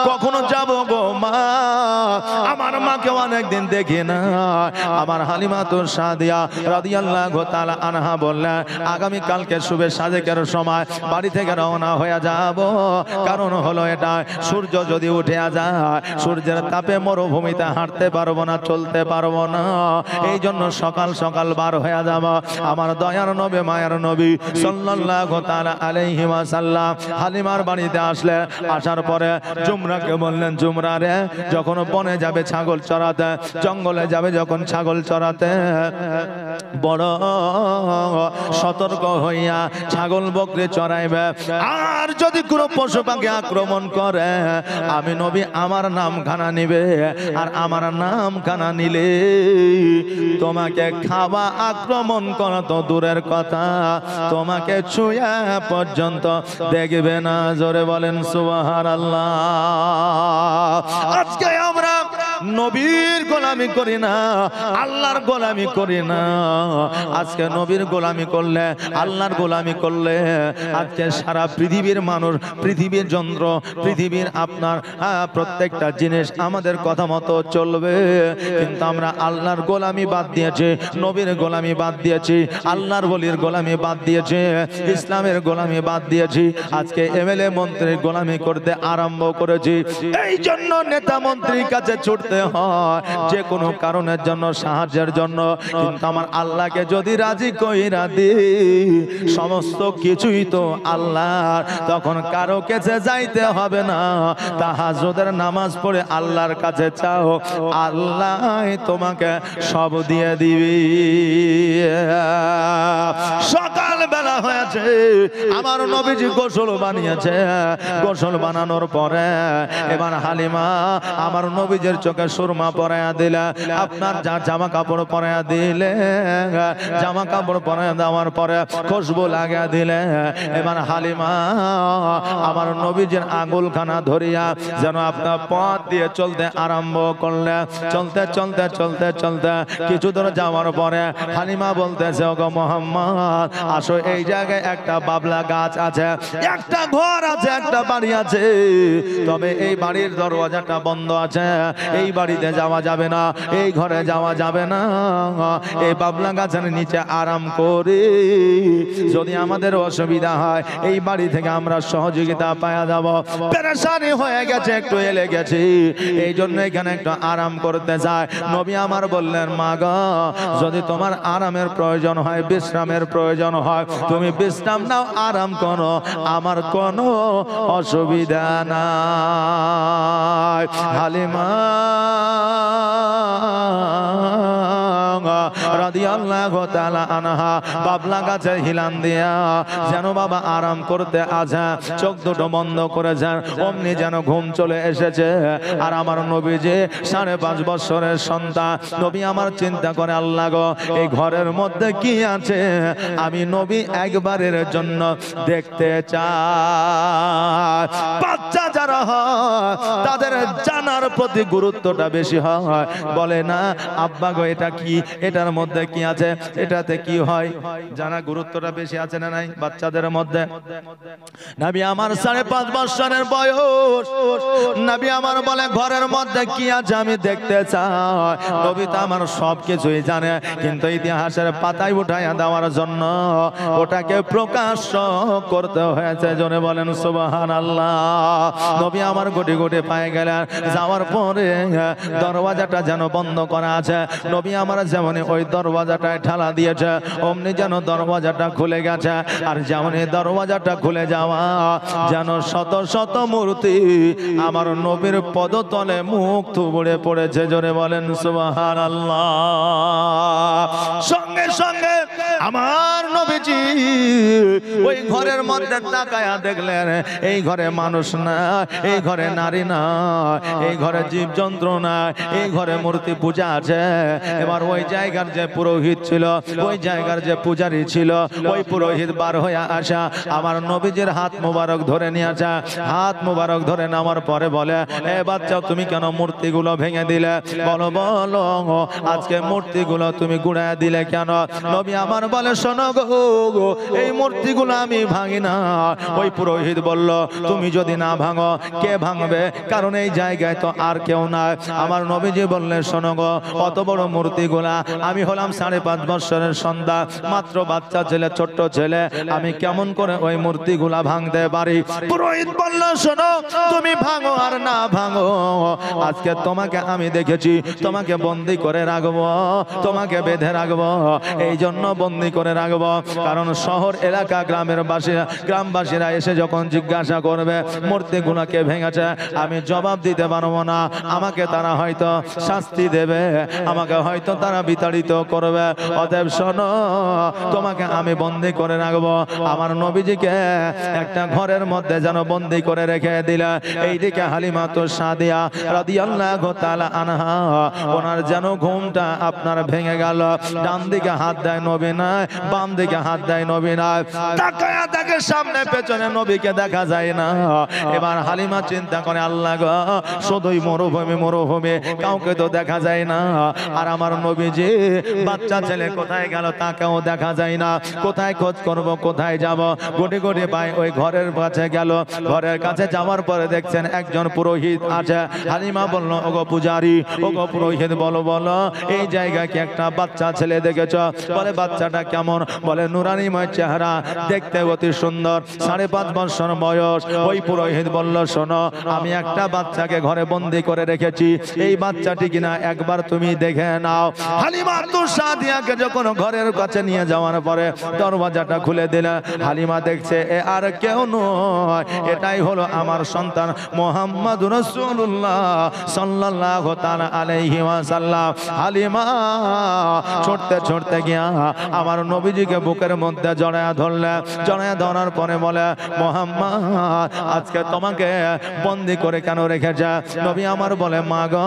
কখনো যাব গো মা? আমার মাকে অনেকদিন দেখি না। আমার হালিমাতুর সাদিয়া রাদিয়াল্লাহু তাআলা আনহা বললেন, আগামী কালকে শুভে সাজেকের সময় বাড়ি থেকে রওনা হয়ে যাব। কারণ হলো এটা, সূর্য যদি উঠে যায়, সূর্যের তাপে মরুভূমিতে হাঁটতে পারবো না, চলতে পারবো না, এই জন্য সকাল সকাল বার হয়ে যাব। আমার দয়ার নবী, মায়ার নবী সাল্লাল্লাহু তাআলা আলাইহি ওয়াসাল্লাম হালিমার বাড়িতে আসলে, আসার পরে জুমরাকে বললেন, জুমরা রে, যখন বনে যাবে ছাগল চড়াতে, জঙ্গলে যাবে যখন ছাগল চড়াতে, বড় সতর্ক হইয়া ছাগল বকরি চড়াইবে। আর যদি কোনো পশু পাখি আক্রমণ করে, আমি নবী আমার নামখানা নিবে, আর আমার নামখানা নিলে তোমাকে খাওয়া আক্রমণ করা তো দূরের কথা, তোমাকে ছুঁয়া পর্যন্ত দেখবে না। জোরে বলেন সুবহানাল্লাহ। আজকে আমরা নবীর গোলামি করি না, আল্লাহর গোলামি করি না। আজকে নবীর গোলামি করলে, আল্লাহর গোলামি করলে, আজকে সারা পৃথিবীর মানুষ, পৃথিবীর যন্ত্র, পৃথিবীর আপনার প্রত্যেকটা জিনিস আমাদের কথা মতো চলবে। কিন্তু আমরা আল্লাহর গোলামি বাদ দিয়েছি, নবীর গোলামি বাদ দিয়েছি, আল্লাহর ওলির গোলামি বাদ দিয়েছি, ইসলামের গোলামি বাদ দিয়েছি। আজকে এমএলএ মন্ত্রীর গোলামি করতে আরম্ভ করেছি। এই জন্য নেতা মন্ত্রীর কাছে ছুটতে হয় যে কোনো কারণের জন্য, সাহায্যের জন্য। কিন্তু আমার আল্লাহকে যদি রাজি কইরা দিই, সমস্ত কিছুই তো আল্লাহর, তখন কারো কাছে যাইতে হবে না। তাহাজ্জুদের নামাজ পড়ে আল্লাহর কাছে চাও, আল্লাহ তোমাকে সব দিয়ে দিবি। সকাল বেলা হয়েছে, আমার নবীজি গোসল বানিয়েছে। গোসল বানানোর পরে এবার হালিমা আমার নবীজির চোখে সুরমা পরাইয়া দিলে, আপনার যা জামা কাপড় পরাইয়া দিলে, জামা কাপড় পরাইয়া দেওয়ার পরে খুশবু লাগিয়ে দিলে। এবার হালিমা আমার নবীজির আঙ্গুলখানা ধরিয়া যেন আপনার পথ দিয়ে চলতে আরম্ভ করলে। চলতে চলতে চলতে চলতে কিছু দূর যাওয়ার পরে হালিমা বলতেছে, ওগো মোহাম্মদ, আসো, এই জায়গায় একটা বাবলা গাছ আছে, একটা ঘর আছে, একটা বাড়ি আছে, তবে এই বাড়ির দরওয়াজাটা বন্ধ আছে। এই এই বাড়িতে যাওয়া যাবে না, এই ঘরে যাওয়া যাবে না, এই বাবলা গাছের নিচে আরাম করে যদি আমাদের অসুবিধা হয় এই বাড়ি থেকে আমরা সহযোগিতা পাওয়া যাব। পেরেশানি হয়ে গেছে, একটু এলে গেছি, এই জন্য এখানে একটু আরাম করতে চায়। নবী আমার বললেন, মা গো, যদি তোমার আরামের প্রয়োজন হয়, বিশ্রামের প্রয়োজন হয়, তুমি বিশ্রাম নাও, আরাম করো, আমার কোনো অসুবিধা নাই। হালিমা রাদিয়াল্লাহু তাআলা আনহা বাবলা গাছের হিলান দিয়া যেন বাবা আরাম করতে আছে, চোখ দুটো বন্ধ করেছেন, অমনি যেন ঘুম চলে এসেছে। আর আমার নবীজি 5.5 বছরের সন্তান, নবী আমার চিন্তা করে, আল্লাহ গো, এই ঘরের মধ্যে কি আছে আমি নবী একবারের জন্য দেখতে চাই। বাচ্চা যারা হয় তাদের জানার প্রতি গুরুত্বটা বেশি হয়, বলে না আব্বা গো এটা কি, এটার মধ্যে কি আছে, এটাতে কি হয়, জানা গুরুত্বটা বেশি আছে না নাই বাচ্চাদের মধ্যে। নবী আমার 5.5 বছরের বয়স, নবী আমার বলে ঘরের মধ্যে কি আছে আমি দেখতে চাই। নবী তো আমার সব কিছুই জানে, কিন্তু ইতিহাসের পাতায় উঠাইয়া দেওয়ার জন্য ওটাকে প্রকাশ করতে হয়েছে। জনে বলেন সুবহানাল্লাহ। নবী আমার গুটি গুটি পায়ে গেলেন, যাওয়ার পরে দরওয়াজাটা যেন বন্ধ করা আছে, নবী আমার যেমন ওই দরওয়াজাটায় ঠেলা দিয়েছে, অমনি যেন দরওয়াজাটা খুলে গেছে। আর যেমন দরওয়াজাটা খুলে যাওয়া, যেন শত শত মূর্তি আমার নবীর পদতলে মুখ থুবড়ে পড়েছে। জোরে বলেন সুবহানাল্লাহ। সঙ্গে সঙ্গে আমার নবীজি ওই ঘরের মধ্যে তাকায়া দেখলেন, এই ঘরে মানুষ না, এই ঘরে নারী না, এই ঘরে জীবজন্তু না, এই ঘরে মূর্তি পূজা আছে। এবার ওই জায়গার যে পুরোহিত ছিল, ওই জায়গার যে পূজারী ছিল, ওই পুরোহিত বার হয়ে আসা আমার নবীজির হাত মুবারক ধরে নিয়ে আসা। হাত মুবারক ধরে নেওয়ার পরে বলে, এ বাচ্চা তুমি কেন মূর্তিগুলো ভেঙে দিলে? বলো বলো আজকে মূর্তিগুলো তুমি গুড়ায় দিলে কেন? নবী আমার বলে, শোনো গো, এই মূর্তিগুলো আমি ভাঙি না। ওই পুরোহিত বলল, তুমি যদি না ভাঙো কে ভাঙবে? কারণ এই জায়গায় তো আর কেউ নাই। আমার নবীজি বললেন, শোনো গো, অত বড় মূর্তিগুলা, আমি হলাম 5.5 বছরের সন্তান, মাত্র বাচ্চা ছেলে, ছোট্ট ছেলে, আমি কেমন করে ওই মূর্তিগুলা ভাঙতে পারি? পুরোহিত বলল, শোনো, তুমি ভাঙো আর না ভাঙো, আজকে তোমাকে আমি দেখেছি, তোমাকে বন্দি করে রাখবো, তোমাকে বেঁধে রাখবো। এই জন্য বন্দি করে রাখবো, কারণ শহর এলাকা গ্রামবাসীরা এসে যখন জিজ্ঞাসা করবে মূর্তিগুলোকে ভেঙেছে, আমি জবাব দিতে পারবো না। আমাকে তারা হয়তো শাস্তি দেবে, আমাকে হয়তো তারা বিতাড়িত করবে। অতএব শোনো, তোমাকে আমি বন্দি করে রাখবো। আমার নবীজিকে একটা ঘরের মধ্যে যেন বন্দি করে রেখে দিলে। এইদিকে হালিমাতু সাদিয়া রাদিয়াল্লাহু তাআলা আনহা, ওনার যেন ঘুমটা আপনার ভেঙে গেল। ডান দিকে হাত দেয় নবী নাই, বাম দিকে হাত দেয় নবী নাই, তাকায়া দেখে সামনে পেছনে নবীকে দেখা যায় না। এবার হালিমা চিন্তা করে, আল্লাহ গো, শুধুই মরুভূমি, কাউকে তো দেখা যায় না। আর আমার নবীজি বাচ্চা ছেলে কোথায় গেল তাকেও দেখা যায় না। কোথায় খোঁজ করব, কোথায় যাব? গুটি গুটি পায় ওই ঘরের কাছে গেল। ঘরের কাছে যাওয়ার পরে দেখছেন একজন পুরোহিত আছে। হালিমা বলল, ওগো পূজারি, ওগো পুরোহিত, বলো বলো এই জায়গায় কি একটা বাচ্চা ছেলে দেখেছ? বলে, বাচ্চাটা কেমন? বলে, নুরানিময় চেহারা, দেখতে অতি সুন্দর, 5.5 বছর বয়স। ওই পুরোহিত বলল, শোনো, আমি একটা বাচ্চাকে ঘরে বন্দি করে রেখেছি, এই বাচ্চাটি কিনা একবার তুমি দেখে নাও। হালিমা তো সাদিয়াকে যখন ঘরের কাছে নিয়ে যাওয়ার পরে দরওয়াজাটা খুলে দিল, হালিমা দেখছে এ আর কেউ নয়, এটাই হলো আমার সন্তান মুহাম্মদুর রাসূলুল্লাহ সাল্লাল্লাহু তাআলা আলাইহি ওয়াসাল্লাম। হালিমা ছুটতে ছুটতে গিয়া আমার নবীজিকে বুকের মধ্যে জড়ায়া ধরলেন। জড়ায়া ধরার পরে বলে, মুহাম্মদ, আজকে তোমাকে বন্দি করে কেন রেখেছে? নবী আমার বলে, মা গো,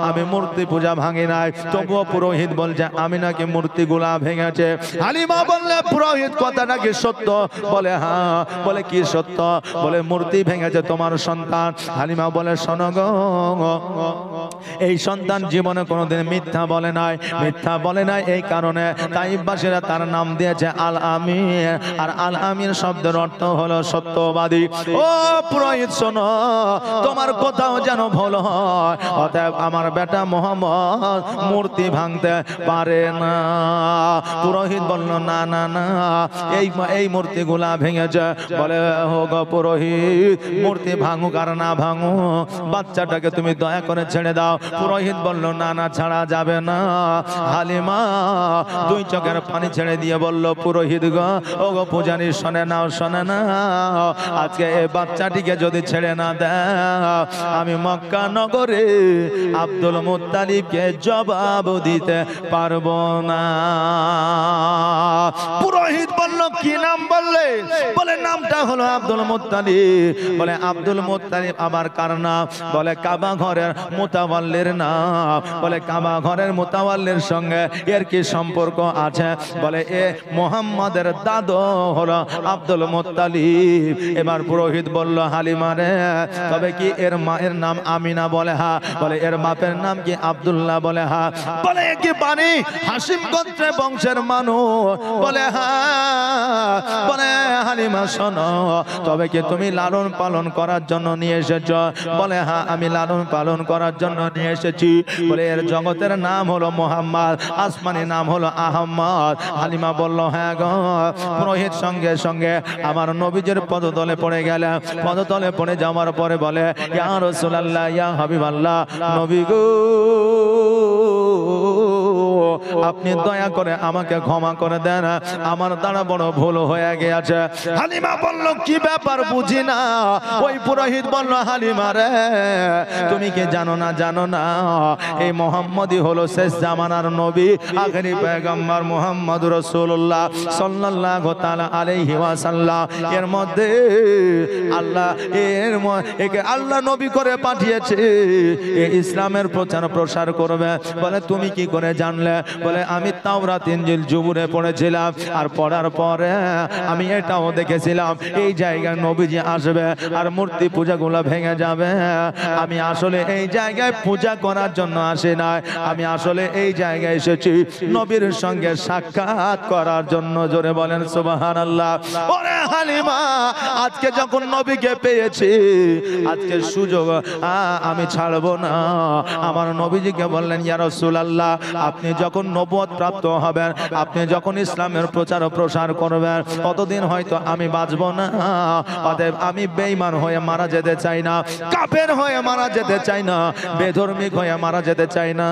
আমি মূর্তি পূজা ভাঙি নাই। তবুও পুরোহিত বলছে আমি নাকি মূর্তিগুলা ভেঙেছে। হালিমা বললে, পুরোহিত কথাটা কি সত্য? বলে, হ্যাঁ। বলে, কি সত্য? বলে, মূর্তি ভেঙেছে তোমার সন্তান। হালিমা বলে, শোনো গো, এই সন্তান জীবনে কোনোদিন মিথ্যা বলে নাই। মিথ্যা বলে নাই এই কারণে তাইফবাসীরা মুফাসসিররা তার নাম দিয়েছে আল আমিন। আর আল আমিন শব্দের অর্থ হলো সত্যবাদী। ও পুরোহিত শোনো, তোমার কোথাও যেন ভুল হয়। অতএব আমার বেটা মোহাম্মদ মূর্তি ভাঙতে পারে না। পুরোহিত বলল না না না, এই মূর্তিগুলা ভেঙেছে। বলে হো গো পুরোহিত, মূর্তি ভাঙুক আর না ভাঙুক, বাচ্চাটাকে তুমি দয়া করে ছেড়ে দাও। পুরোহিত বলল না না, ছাড়া যাবে না। হালিমা দুই চোখের পানি ছেড়ে দিয়ে বলল পুরোহিত গো, ও গো পূজারী, শোনে নাও শোনে নাও, আজকে এই বাচ্চাটিকে যদি ছেড়ে না দাও, আমি মক্কা নগরে আব্দুল মুত্তালিবকে জবাব দিতে পারবো না। পুরোহিত বলল কি নাম বললে? বলে নামটা হলো আব্দুল মুত্তালিব। বলে আব্দুল মুত্তালিব আবার কার নাম? বলে কাবা ঘরের মুতাওয়াল্লির নাম। বলে কাবা ঘরের মুতাওয়াল্লির সঙ্গে এর কি সম্পর্ক আছে? বলে এ মুহাম্মাদের দাদু হলো আব্দুল মুত্তালিব। এবার পুরোহিত বলল হালিমা রে, তবে কি এর মায়ের নাম আমিনা? বলে হ্যাঁ। বলে এর বাপের নাম কি আব্দুল্লাহ? বলে হ্যাঁ। বলে কি বানি হাসিম গোত্রের বংশের মানুষ? বলে হ্যাঁ। বলে হালিমা শোনো, তবে কি তুমি লালন পালন করার জন্য নিয়ে এসেছ? বলে হ্যাঁ, আমি লালন পালন করার জন্য নিয়ে এসেছি। বলে এর জগতের নাম হলো মোহাম্মদ, আসমানি নাম হলো আহম্মদ। হালিমা বলল হ্যাঁ গো। পুরোহিত সঙ্গে সঙ্গে আমার নবীজের পদতলে পড়ে গেল। পদতলে পড়ে যাওয়ার পরে বলে ইয়া রাসূলুল্লাহ, ইয়া হাবিবাল্লাহ, নবী গো, আপনি দয়া করে আমাকে ক্ষমা করে দেন, আমার দ্বারা বড় ভুল হয়ে গেছে। হালিমা বলল কি ব্যাপার বুঝি না। ওই পুরোহিত বলল হালিমা রে, তুমি কি জানো না? জানো না এই মুহাম্মদই হলো শেষ জামানার নবী, আখেরি পয়গম্বর মুহাম্মদুর রাসূলুল্লাহ সাল্লাল্লাহু তাআলা আলাইহি ওয়াসাল্লাম। এর মধ্যে আল্লাহ একে আল্লাহ নবী করে পাঠিয়েছে, এই ইসলামের প্রচার প্রসার করবে। বলে তুমি কি করে জানলে? বলে আমি তাওরাত ইনজিল জুবুরে পড়েছিলাম, আর পড়ার পরে আমি এটাও দেখেছিলাম এই জায়গায় নবীজি আসবে আর মূর্তি পূজাগুলো ভেঙে যাবে। আমি আসলে এই জায়গায় পূজা করার জন্য আসি নাই, আমি আসলে এই জায়গায় এসেছি নবীর সঙ্গে সাক্ষাৎ করার জন্য। জোরে বলেন সুবহানাল্লাহ। ওরে হালিমা, আজকে যখন নবীকে পেয়েছি, আজকে সুযোগ আমি ছাড়বো না। আমার নবীজিকে বললেন ইয়া রাসূলুল্লাহ, আপনি যখন নবুয়ত প্রাপ্ত হবেন, আপনি যখন ইসলামের প্রচার ও প্রসার করবেন, ততদিন হয়তো আমি বাঁচব না। অতএব আমি বেঈমান হয়ে মারা যেতে চাই না, কাফের হয়ে মারা যেতে চাই না, বেধর্মী হয়ে মারা যেতে চাই না।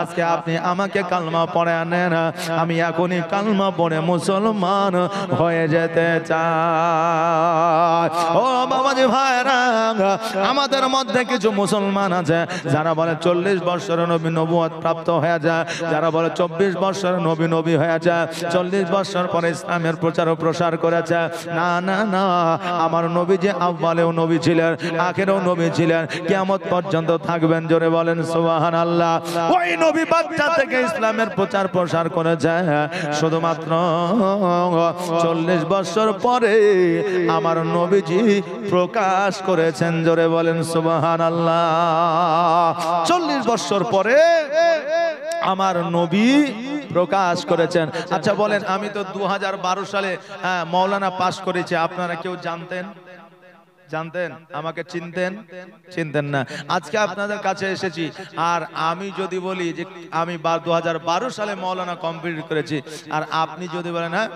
আজকে আপনি আমাকে কালমা পড়ে আনেন, আমি এখনই কালমা পড়ে মুসলমান হয়ে যেতে চাই। ও বাবাজি ভাইরা, আমাদের মধ্যে কিছু মুসলমান আছে যারা বলে 40 বছরের নবী নবুয়ত প্রাপ্ত হয়ে যায়, যারা বলে 24 বছরের নবী হয়ে যায়, 40 বছর পরে ইসলামের প্রচার ও প্রসার করেছে। না না না, আমার নবী যে আউয়ালেও নবী ছিলেন, আখেরেও নবী ছিলেন, কিয়ামত পর্যন্ত থাকবেন। জোরে বলেন সুবহানাল্লাহ। ওই নবী বাচ্চা থেকে ইসলামের প্রচার প্রসার করেছে, শুধুমাত্র 40 বছর পরে আমার নবীজি প্রকাশ করেছেন। জোরে বলেন সুবহানাল্লাহ। 40 বছর পরে আমার নবী প্রকাশ করেছেন। আচ্ছা বলেন, আমি তো 2012 সালে মাওলানা পাশ করেছি, আপনারা কেউ জানতেন? জানতেন? আমাকে চিনতেন? চিনতেন না। আজকে আপনাদের কাছে এসেছি, আর আমি যদি বলি যে আমি 2012 সালে মাওলানা কমপ্লিট করেছি, আর আপনি যদি বলেন হ্যাঁ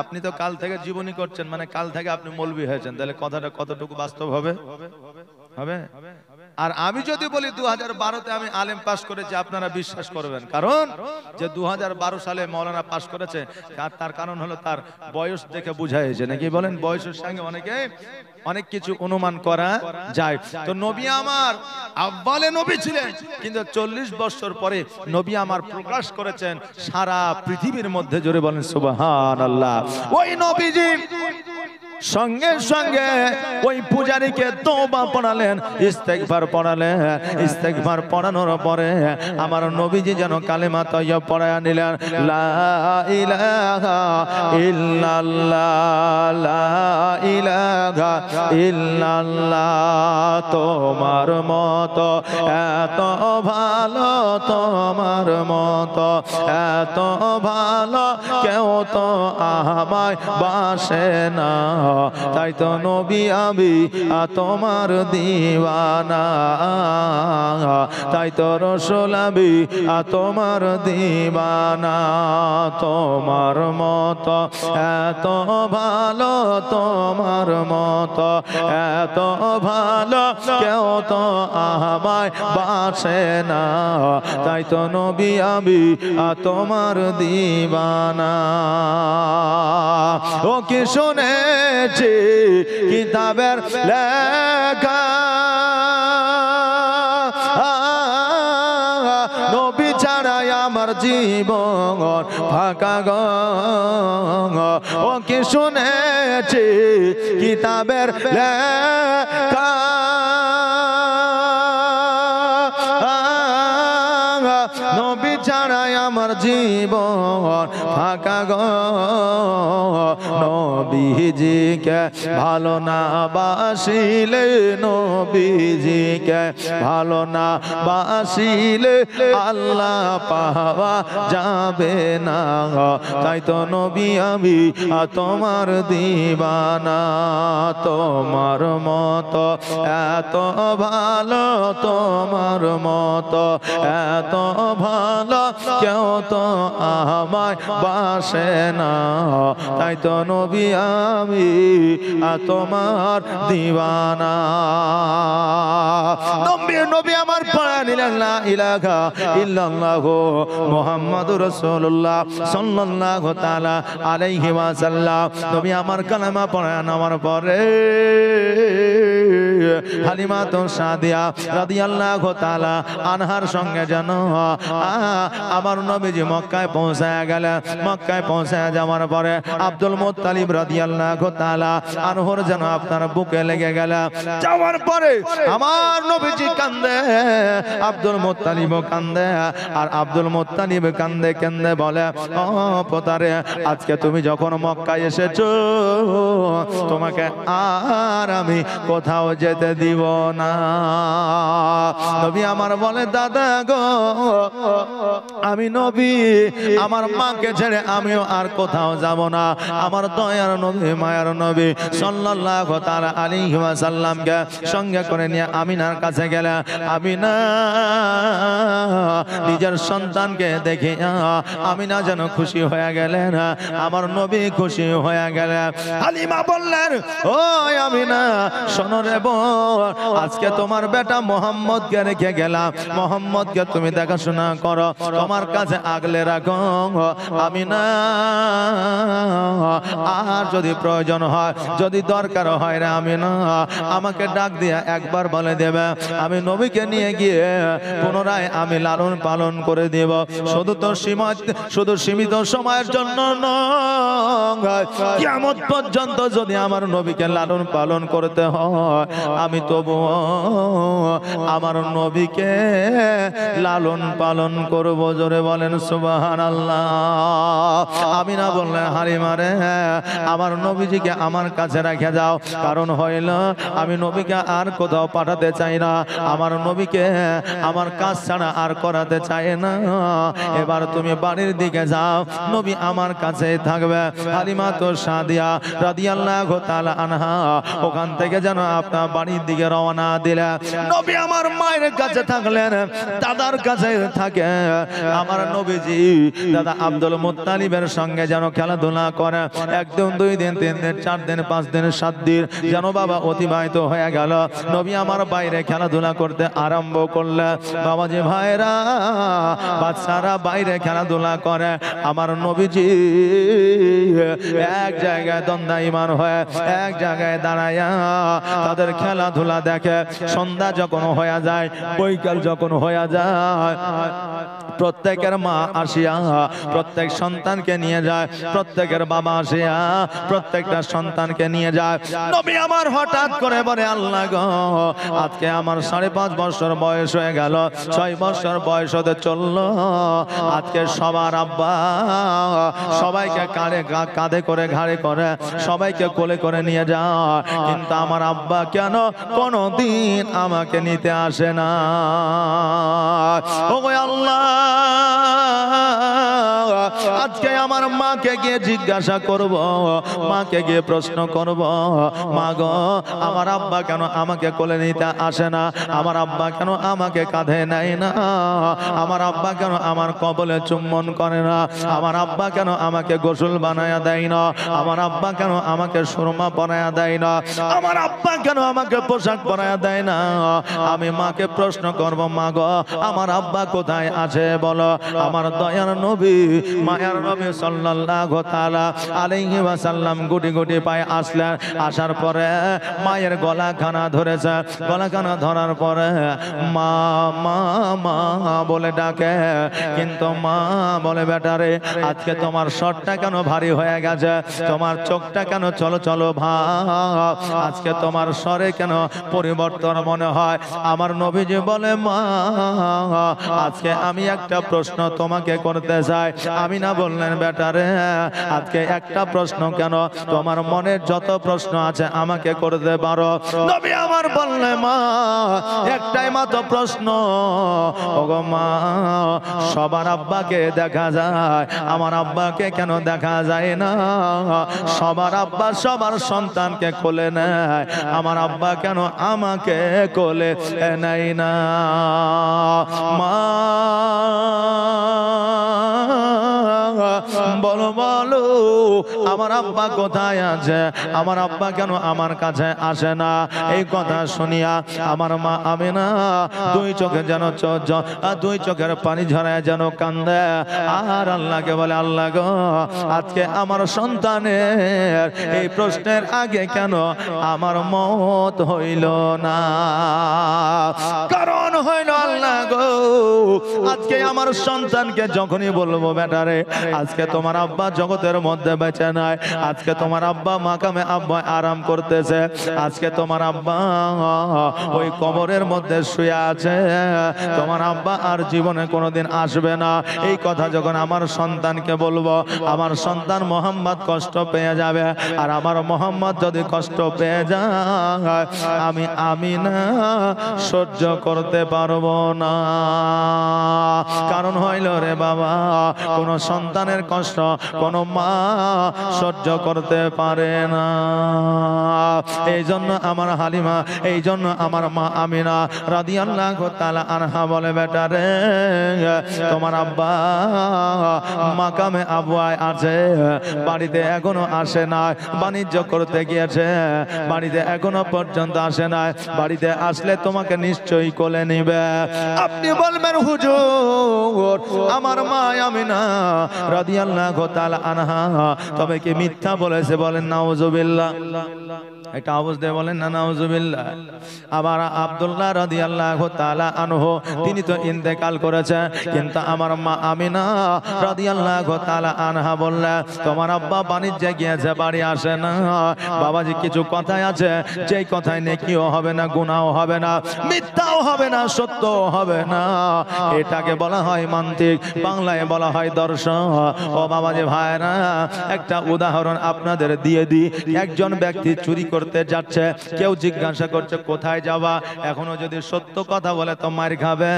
আপনি তো কাল থেকে জীবনী করছেন, মানে কাল থেকে আপনি মৌলবি হয়েছেন, তাহলে কথাটা কতটুকু বাস্তব হবে? হবে? আর আমি যদি বলি 2012-তে আমি আলেম পাস করেছি, আপনারা বিশ্বাস করবেন? কারণ যে 2012 সালে মাওলানা পাস করেছে, তার কারণ হলো তার বয়স দেখে বোঝা হয়েছে, নাকি বলেন? বয়সের সঙ্গে অনেক কিছু অনুমান করা যায়। তো নবী আমার আউয়ালে নবী ছিলেন, কিন্তু 40 বছর পরে নবী আমার প্রকাশ করেছেন সারা পৃথিবীর মধ্যে। জোরে বলেন সুবহানাল্লাহ। ওই নবীজি সঙ্গে সঙ্গে ওই পূজারীকে তওবা পড়ালেন, ইস্তেগফার পড়ালেন। ইস্তেগফার পড়ানোর পরে আমার নবীজি যেন কালেমা তাইয়্যিব পড়ায়া নিলেন, লা ইলাহা ইল্লাল্লাহ, লা ইলাহা ইল্লাল্লাহ। তোমার মতো এত ভালো, তোমার মতো এত ভালো কেউ তো আমায় বাসে না, তাই তো নবী আমি তোমার দিওয়ানা, তাই তো রাসূল আমি তোমার দিওয়ানা। তোমার মতো এত ভালো, তোমার মতো এত ভালো কেউ তো আমায় বাসে না, তাই তো নবী আমি তোমার দিওয়ানা। ও কি শুনেছি কিতাবের লেখা, নবী ছাড়াই আমার জীবন ফাঁকা গো। ও কি শুনেছি কিতাবের লেখা, নবী ছাড়াই আমার জীবন ফাঁকা গো। নবীজিকে ভালো না বাসিলে, নবীজিকে ভালো না বাসিলে আল্লাহ পাওয়া যাবে না, তাই তো নবী আমি তোমার দিওয়ানা। তোমার মতো এত ভালো, তোমার মতো এত ভালো কেউ তো আমায় বাসে না, তাই তো নবী আমি তোমার দিওয়ানা। নবী আমার পড়া নিলেন, লা ইলাহা ইল্লাল্লাহ মুহাম্মাদুর রাসূলুল্লাহ সাল্লাল্লাহু তাআলা আলাইহি ওয়াসাল্লাম। নবী আমার কালেমা পড়া নামার পরে হালিমাতু সাদিয়া রাদিয়াল্লাহু তাআলা আনহার সঙ্গে যেন আমার নবীজি মক্কায় পৌঁছায় গেলেন। মক্কায় পৌঁছায় যাওয়ার পরে আব্দুল মুত্তালিব রাদিয়াল্লাহু তাআলা আনহুর যেন আপনার বুকে লেগে গেল। যাওয়ার পরে আমার নবীজি কান্দে, আব্দুল মুত্তালিব কান্দে, আর আব্দুল মুত্তালিব কান্দে কান্দে বলে, ও পোতারে, আজকে তুমি যখন মক্কায় এসেছো তোমাকে আর আমি কোথাও যেতে দিব না। নবী আমার বলে, দাদা গো, আমি নবী আমার মাকে ছেড়ে আমিও আর কোথাও যাব না। আমার দয়ার নবী মায়ার নবী সাল্লাল্লাহু তাআলা আলাইহি ওয়াসাল্লামকে সঙ্গে করে নিয়ে আমিনার কাছে গেল। আমিনা নিজের সন্তানকে দেখে আমিনা যেন খুশি হয়ে গেলেন, আমার নবী খুশি হয়ে গেলেন। হালিমা বললেন, ও আমিনা শোনো রে বোন, আজকে তোমার বেটা মোহাম্মদকে রেখে গেলাম, মোহাম্মদকে তুমি দেখাশোনা করো, তোমার কাছে আগলে রাখো। আমিনা আর যদি প্রয়োজন হয়, যদি দরকার হয় রে আমিনা, আমাকে ডাক দিয়ে একবার বলে দেবে, আমি নবীকে নিয়ে গিয়ে পুনরায় আমি লালন পালন করে দেব। শুধু সীমিত সময়ের জন্য নয়, কিয়ামত পর্যন্ত যদি আমার নবীকে লালন পালন করতে হয়, আমি তবু আমার নবীকে লালন পালন করব। জোরে বলেন সুবহানাল্লাহ। আমিনা বললেন, হালিমারে, আমার নবীজিকে আমার কাছে রেখে যাও, কারণ হইল আমি নবীকে আর কোথাও পাঠাতে চাই না, আমার নবীকে আমার কাজ ছাড়া আর করাতে চাই না। এবার তুমি বাড়ির দিকে যাও, নবী আমার কাছে থাকবে। হালিমাতু সাদিয়া রাদিয়াল্লাহু তাআলা আনহা ওখান থেকে যেন আপনার বাড়ির দিকে রওনা দিলেন। নবী আমার মায়ের কাছে থাকলেন, দাদার কাছে থাকে। আমার নবীজি দাদা আব্দুল মুত্তালিবের সঙ্গে যেন খেলাধুলা করে। একদিন, 2 দিন, 3 দিন, 4 দিন, 5 দিন, 7 দিন যেন বাবা অতিবাহিত হয়ে গেল। নবী আমার বাইরে খেলাধুলা করতে আরম্ভ করলে। বাবাজি ভাইরা, বাচ্চারা বাইরে খেলাধুলা করে, আমার নবীজি এক জায়গায় দণ্ডায়মান হয়ে এক জায়গায় দাঁড়ায়া তাদের খেলা খেলাধুলা দেখে, সন্ধ্যা যখন হয়ে যায়, বৈকাল যখন হয়ে যায়, প্রত্যেকের মা আসিয়া প্রত্যেক সন্তানকে নিয়ে যায়, প্রত্যেকের বাবা আসিয়া প্রত্যেকটা সন্তানকে নিয়ে যায়। নবী আমার হঠাৎ করে বলে, আল্লাহ গো, আজকে আমার 5.5 বছর বয়স হয়ে গেল, 6 বছর বয়স হতে চললো, আজকে সবার আব্বা সবাইকে কাঁধে করে ঘাড়ে করে সবাইকে কোলে করে নিয়ে যায়, কিন্তু আমার আব্বা কেন কোনদিন আমাকে নিতে আসে না। ও আল্লাহ, আজকে আমার মাকে গিয়ে জিজ্ঞাসা করব, মাকে গিয়ে প্রশ্ন করব, মা গো, আমার আব্বা কেন আমাকে কোলে নিতে আসে না, আমার আব্বা কেন আমাকে কাঁধে নেয় না, আমার আব্বা কেন আমার কবলে চুম্বন করে না, আমার আব্বা কেন আমাকে গোসল বানায়া দেয় না, আমার আব্বা কেন আমাকে সুরমা পরায়া দেয় না, আমার আব্বা কেন আমাকে পোশাক পরায়া দেয় না। আমি মাকে প্রশ্ন করব, মা গো, আমার আব্বা কোথায় আছে বলো। আমার দয়ার নবী, মায়ার নবী সাল্লাল্লাহু তাআলা আলাইহি ওয়াসাল্লাম গুটি গুটি পায়ে আসলেন। আসার পরে মায়ের গলাখানা ধরেছে, গলাখানা ধরার পরে মা মা মা বলে ডাকে, কিন্তু মা বলে, বেটারে, আজকে তোমার স্বরটা কেন ভারী হয়ে গেছে, তোমার চোখটা কেন চলো চলো ভাব, আজকে তোমার স্বরে কেন পরিবর্তন মনে হয়। আমার নবীজি বলে, মা, আজকে আমি একটা প্রশ্ন তোমাকে করতে চাই। আমি না বললেন, বেটারে, আজকে একটা প্রশ্ন কেন, তোমার মনের যত প্রশ্ন আছে আমাকে করতে পারো। নবী আমার বললে, মা, একটাই মাত্র প্রশ্ন। ওগো মা, সবার আব্বাকে দেখা যায়, আমার আব্বাকে কেন দেখা যায় না? সবার আব্বা সবার সন্তানকে কোলে নেয়, আমার আব্বা কেন আমাকে কোলে নেয় না? মা, বলো বলো, আমার আব্বা কোথায় আছে, আমার আব্বা কেন আমার কাছে আসে না? এই কথা শুনিয়া আমার মা আমিনা দুই চোখে যেন দুই চোখের পানি ঝরায় যেন কান্দে, আর আল্লাহকে বলে, আল্লাহ গো, আজকে আমার সন্তানের এই প্রশ্নের আগে কেন আমার মত হইল না? কারণ হইল, আল্লাহ গো, আজকে আমার সন্তানকে যখনই বলবো, বেটারে, আজকে তোমার আব্বা জগতের মধ্যে বেঁচে নাই, আজকে তোমার আব্বা মাকামে আব্বা আরাম করতেছে, আজকে তোমার আব্বা ওই কবরের মধ্যে শুয়ে আছে, তোমার আব্বা আর জীবনে কোনোদিন আসবে না। এই কথা যখন আমার সন্তানকে বলবো, আমার সন্তান মোহাম্মদ কষ্ট পেয়ে যাবে, আর আমার মোহাম্মদ যদি কষ্ট পেয়ে যায়, আমি না সহ্য করতে পারবো না। কারণ হইল রে বাবা, কোন সন্তানের কষ্ট কোন মা সহ্য করতে পারে না। এই জন্য আমার হালিমা, এই জন্য আমার মা আমিনা রাদিয়াল্লাহু তাআলা আনহা বলে, বেটারে, তোমার আব্বা মাকামে আবওয়ায় আছে, বাড়িতে এখনো আসে না, বাণিজ্য করতে গিয়েছে, বাড়িতে এখনো পর্যন্ত আসে না, বাড়িতে আসলে তোমাকে নিশ্চয়ই কোলে নিবে। আপনি বলবেন, হুজুর, আমার মা আমিনা রাদিয়াল্লাহু তাআলা আনহা তবে কি মিথ্যা বলেছে? বলেন নাউজুবিল্লাহ। একটা আওয়াজ দিয়ে বলেন না নাউজুবিল্লাহ। আবার আব্দুল্লাহ রাদিয়াল্লাহু তাআলা আনহু তিনি তো ইন্তেকাল করেছে, কিন্তু আমার মা আমিনা রাদিয়াল্লাহু তাআলা আনহা বললেন, তোমার আব্বা বাণিজ্যে গিয়েছে, বাড়ি আসে না। বাবাজি, কিছু কথাই আছে, যেই কথায় নেকিও হবে না, গুনাহও হবে না, মিথ্যাও হবে না, সত্যও হবে না। এটাকে বলা হয় মান্তিক, বাংলায় বলা হয় দর্শন। ও বাবাজি ভাইরা, একটা উদাহরণ আপনাদের দিয়ে দিই। একজন ব্যক্তি চুরি করতে যাচ্ছে, কেউ জিজ্ঞাসা করছে কোথায় যাবা, এখনো যদি সত্য কথা বলে তো মার খাবে,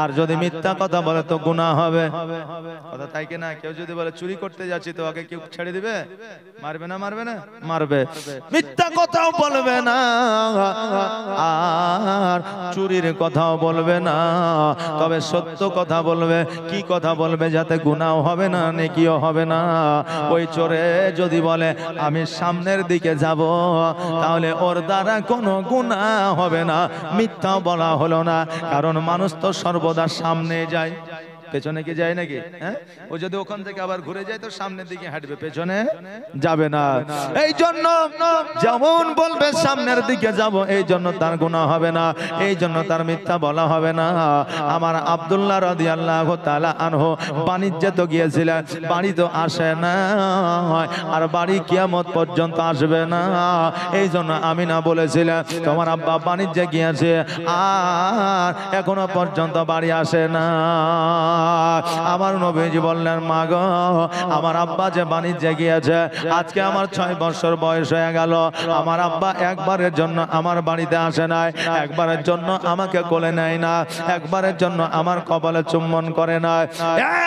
আর যদি মিথ্যা কথা বলে তো গুনাহ হবে। কথা তাই কি না? কেউ যদি বলে চুরি করতে যাচ্ছি, তো ওকে কেউ ছেড়ে দিবে? মারবে না? মারবে না? মারবে। মিথ্যা কথাও বলবে না, আর চুরির কথাও বলবে না, তবে সত্য কথা বলবে। কি কথা বলবে? যাতে গুনাহ হবে না, নেকিও হবে না। ওই চোরে যদি বলে আমি সামনের দিকে যাব, তাহলে ওর দ্বারা কোনো গুনাহ হবে না, মিথ্যা বলা হলো না। কারণ মানুষ তো সর্বদা সামনে যায়। পেছনে কি যায় নাকি? হ্যাঁ, ও যদি ওখান থেকে আবার ঘুরে যায় তো সামনের দিকে হাঁটবে, পেছনে যাবে না। এই জন্য যেমন বলবে সামনের দিকে যাব, এই জন্য তার গুনাহ হবে না, এই জন্য তার মিথ্যা বলা হবে না। আমার আব্দুল্লাহ রাদিয়াল্লাহু তাআলা আনহু বাণিজ্যে তো গিয়েছিলেন, বাড়ি তো আসে না, আর বাড়ি কিয়ামত পর্যন্ত আসবে না। এই জন্য আমিনা বলেছিলেন তোমার আব্বা বাণিজ্যে গিয়েছে আর এখনো পর্যন্ত বাড়ি আসে না। আমার নবীজি বললেন মা গো, আমার আব্বা যে বাণিজ্যে গিয়েছে, আজকে আমার 6 বছর বয়স হয়ে গেল, আমার আব্বা একবারের জন্য আমার বাড়িতে আসে নাই, একবারের জন্য আমাকে কোলে নেয় না, একবারের জন্য আমার কপালে চুম্বন করে না,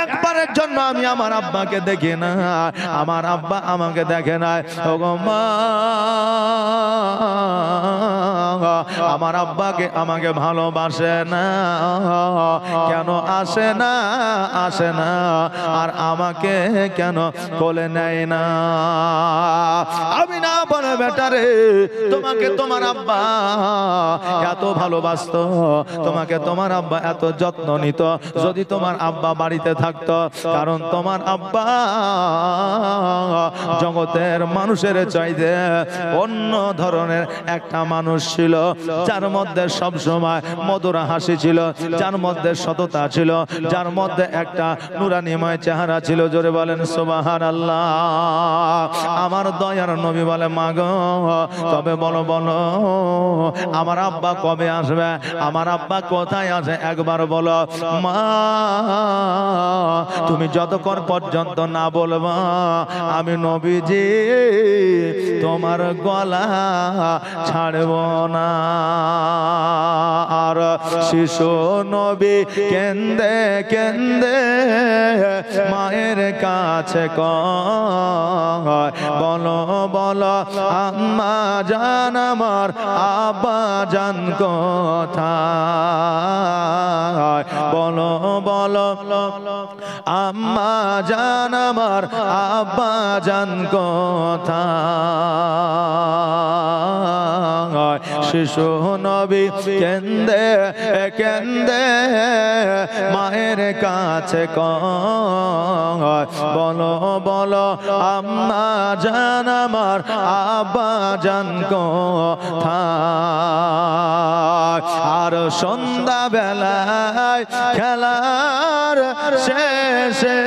একবারের জন্য আমি আমার আব্বাকে দেখি না, আমার আব্বা আমাকে দেখে না। ওগো মা, আমার আব্বাকে আমাকে ভালোবাসে না, কেন আসে না, আসে না, আর আমাকে কেন কোলে নেয় না? আমি না বলে বেটারে, তোমাকে তোমার আব্বা এত ভালোবাসতো, তোমাকে তোমার আব্বা এত যত্ন নিত, যদি তোমার আব্বা বাড়িতে থাকতো, কারণ তোমার আব্বা জগতের মানুষের চাইতে অন্য ধরনের একটা মানুষ ছিল, যার মধ্যে সব সময় মধুর হাসি ছিল, যার মধ্যে সততা ছিল, যার মধ্যে একটা নুরানিময় চেহারা ছিল। জোরে বলেন সুবহানাল্লাহ। আমার দয়ার নবী বলে মা গো, তবে বলো বলো আমার আব্বা কবে আসবে, আমার আব্বা কোথায় আছে একবার বলো। মা, তুমি যতক্ষণ পর্যন্ত না বলবা আমি নবীজি তোমার গলা ছাড়ব না। আর শিশু নবী কেন্দে কেন্দে মায়ের কাছে কয়, বলো বলো আম্মা জান আমার আব্বা জান কোথায়, বলো বলো আম্মা জান আমার আব্বা জান কোথায়। শিশু নবী কেন্দে কেন্দে মায়ের কাছে কয়, বলো বলো আম্মা জান আমার আব্বা জান কোথায়। আর সন্ধ্যা বেলায় খেলার শেষে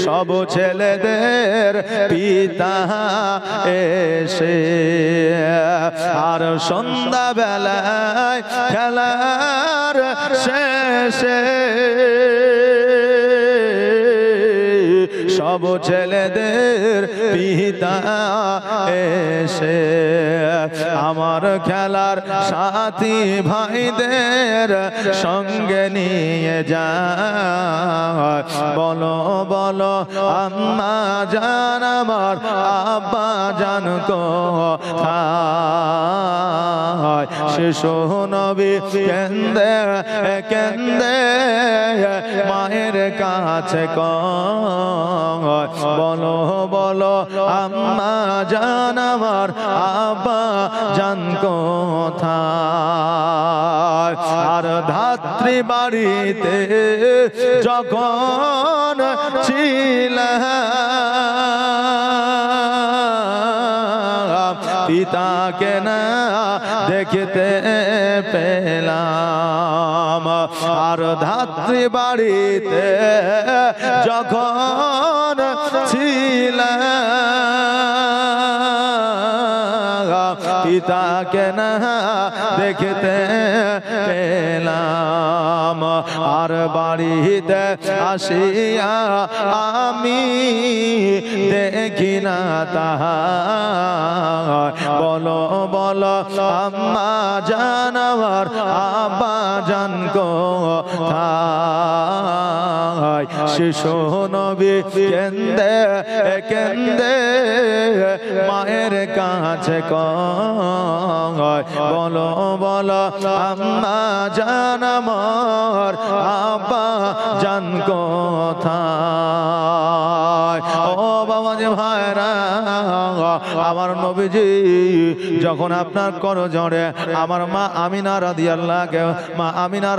সব ছেলেদের পিতা এসে, আর সন্ধ্যা বেলায় খেলার শেষে সব ছেলেদের পিতা এসে আমার খেলার সাথী ভাইদের সঙ্গে নিয়ে যায়, বলো বলো আম্মা জান আমার আব্বা জান কোথায়। শিশু নবী কেন্দে কেন্দে মায়ের কাছে কয়, বলো বলো আম্মা জান আমার আব্বা জান কোথায়। আর ধাত্রী বাড়িতে যখন ছিলাম, পিতাকে না দেখতে পেলাম। আর ধাত্রী বাড়িতে যখন ছিলাম, পিতাকে না দেখতে পেলাম। আর বাড়িতে আসিয়া আমি দেখি না তাহার, বলো বলো আম্মা জান আমার আব্বা জান কোথায়। শিশু নবী কেন্দে কেন্দে মায়ের কাছে কয়, বলো বলো আম্মা জান আমার আব্বা জান কোথায়। ও বাবা যে ভাইরা, আমার নবীজি যখন আপনার করজোড়ে আমার মা আমিনা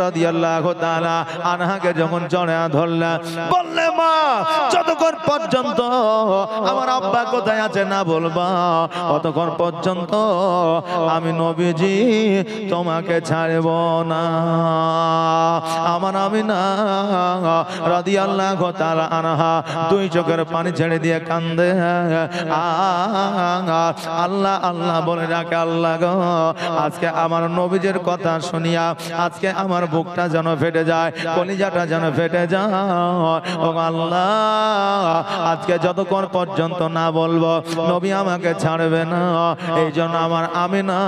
রাদিয়াল্লাহু তাআলা আনহাকে যখন জড়িয়ে ধরলেন, বললে মা যতক্ষণ পর্যন্ত আমার আব্বা কোথায় আছে না বলবা ততক্ষণ পর্যন্ত আমি নবীজি তোমাকে ছাড়ব না। আমার আমিনা রাদিয়াল্লাহু তাআলা আনহা দুই চোখের পানি ছেড়ে দিয়ে কান্দে, আল্লাহ আল্লাহ বলে ডাকে, আল্লাহ গো আজকে আমার নবীজির কথা শুনিয়া আজকে আমার বুকটা যেন ফেটে যায়, কলিজাটা যেন ফেটে যায়। ও আল্লাহ আজকে যতক্ষণ পর্যন্ত না বলবো নবী আমাকে ছাড়বে না। এই জন্য আমার আমিনা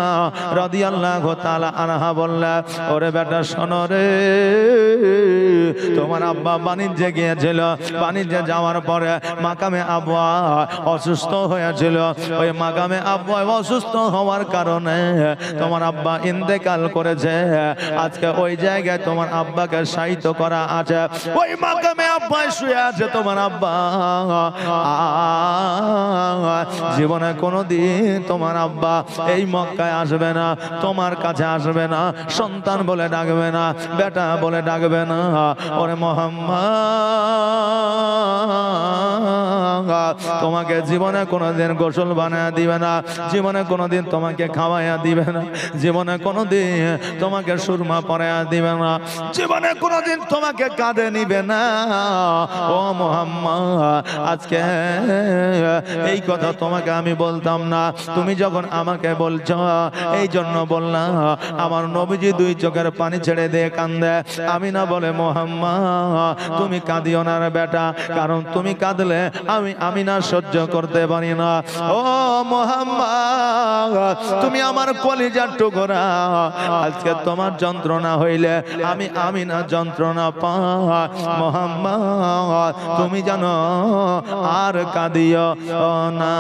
রাদিয়াল্লাহু তাআলা আনহা বললেন, ওরে বেটা শোনো রে, তোমার আব্বা বাণিজ্যে গিয়েছিল, বাণিজ্যে যাওয়ার পরে মাকামে আবওয়া অসুস্থ হয়েছিল। ওই মাকামে আবওয়া অসুস্থ হওয়ার কারণে তোমার আব্বা ইন্তেকাল করেছে। আজকে ওই জায়গায় তোমার আব্বাকে শায়িত করা আছে, ওই মাকামে আব্বা শুয়ে আছে তোমার আব্বা। জীবনে কোনোদিন তোমার আব্বা এই মক্কায় আসবে না, তোমার কাছে আসবে না, সন্তান বলে ডাকবে না, বেটা বলে ডাকবে না। ওরে মুহাম্মদ তোমাকে জীবনে কোনোদিন গোসল বানায়া দিবে না, জীবনে কোনোদিন তোমাকে খাওয়াইয়া দিবে না, জীবনে কোনোদিন তোমাকে সুরমা পরাইয়া দিবে না, জীবনে কোনোদিন তোমাকে কাঁধে নিবে না। ও মুহাম্মদ আজকে এই কথা তোমাকে আমি বলতাম না, তুমি যখন আমাকে বলছো এই জন্য বললাম। আমার নবীজি দুই চোখের পানি ছেড়ে দিয়ে কান্দে। আমিনা বলে, মুহাম্মদ তুমি কাঁদিও না রে বেটা, কারণ তুমি কাঁদলে আমি আমিনা সহ্য করতে পারি না। ও মুহাম্মদ তুমি আমার কলিজার টুকরা, আজকে তোমার যন্ত্রণা হইলে আমি আমিনা যন্ত্রণা পাই। মুহাম্মদ তুমি জানো আর কাঁদিও না।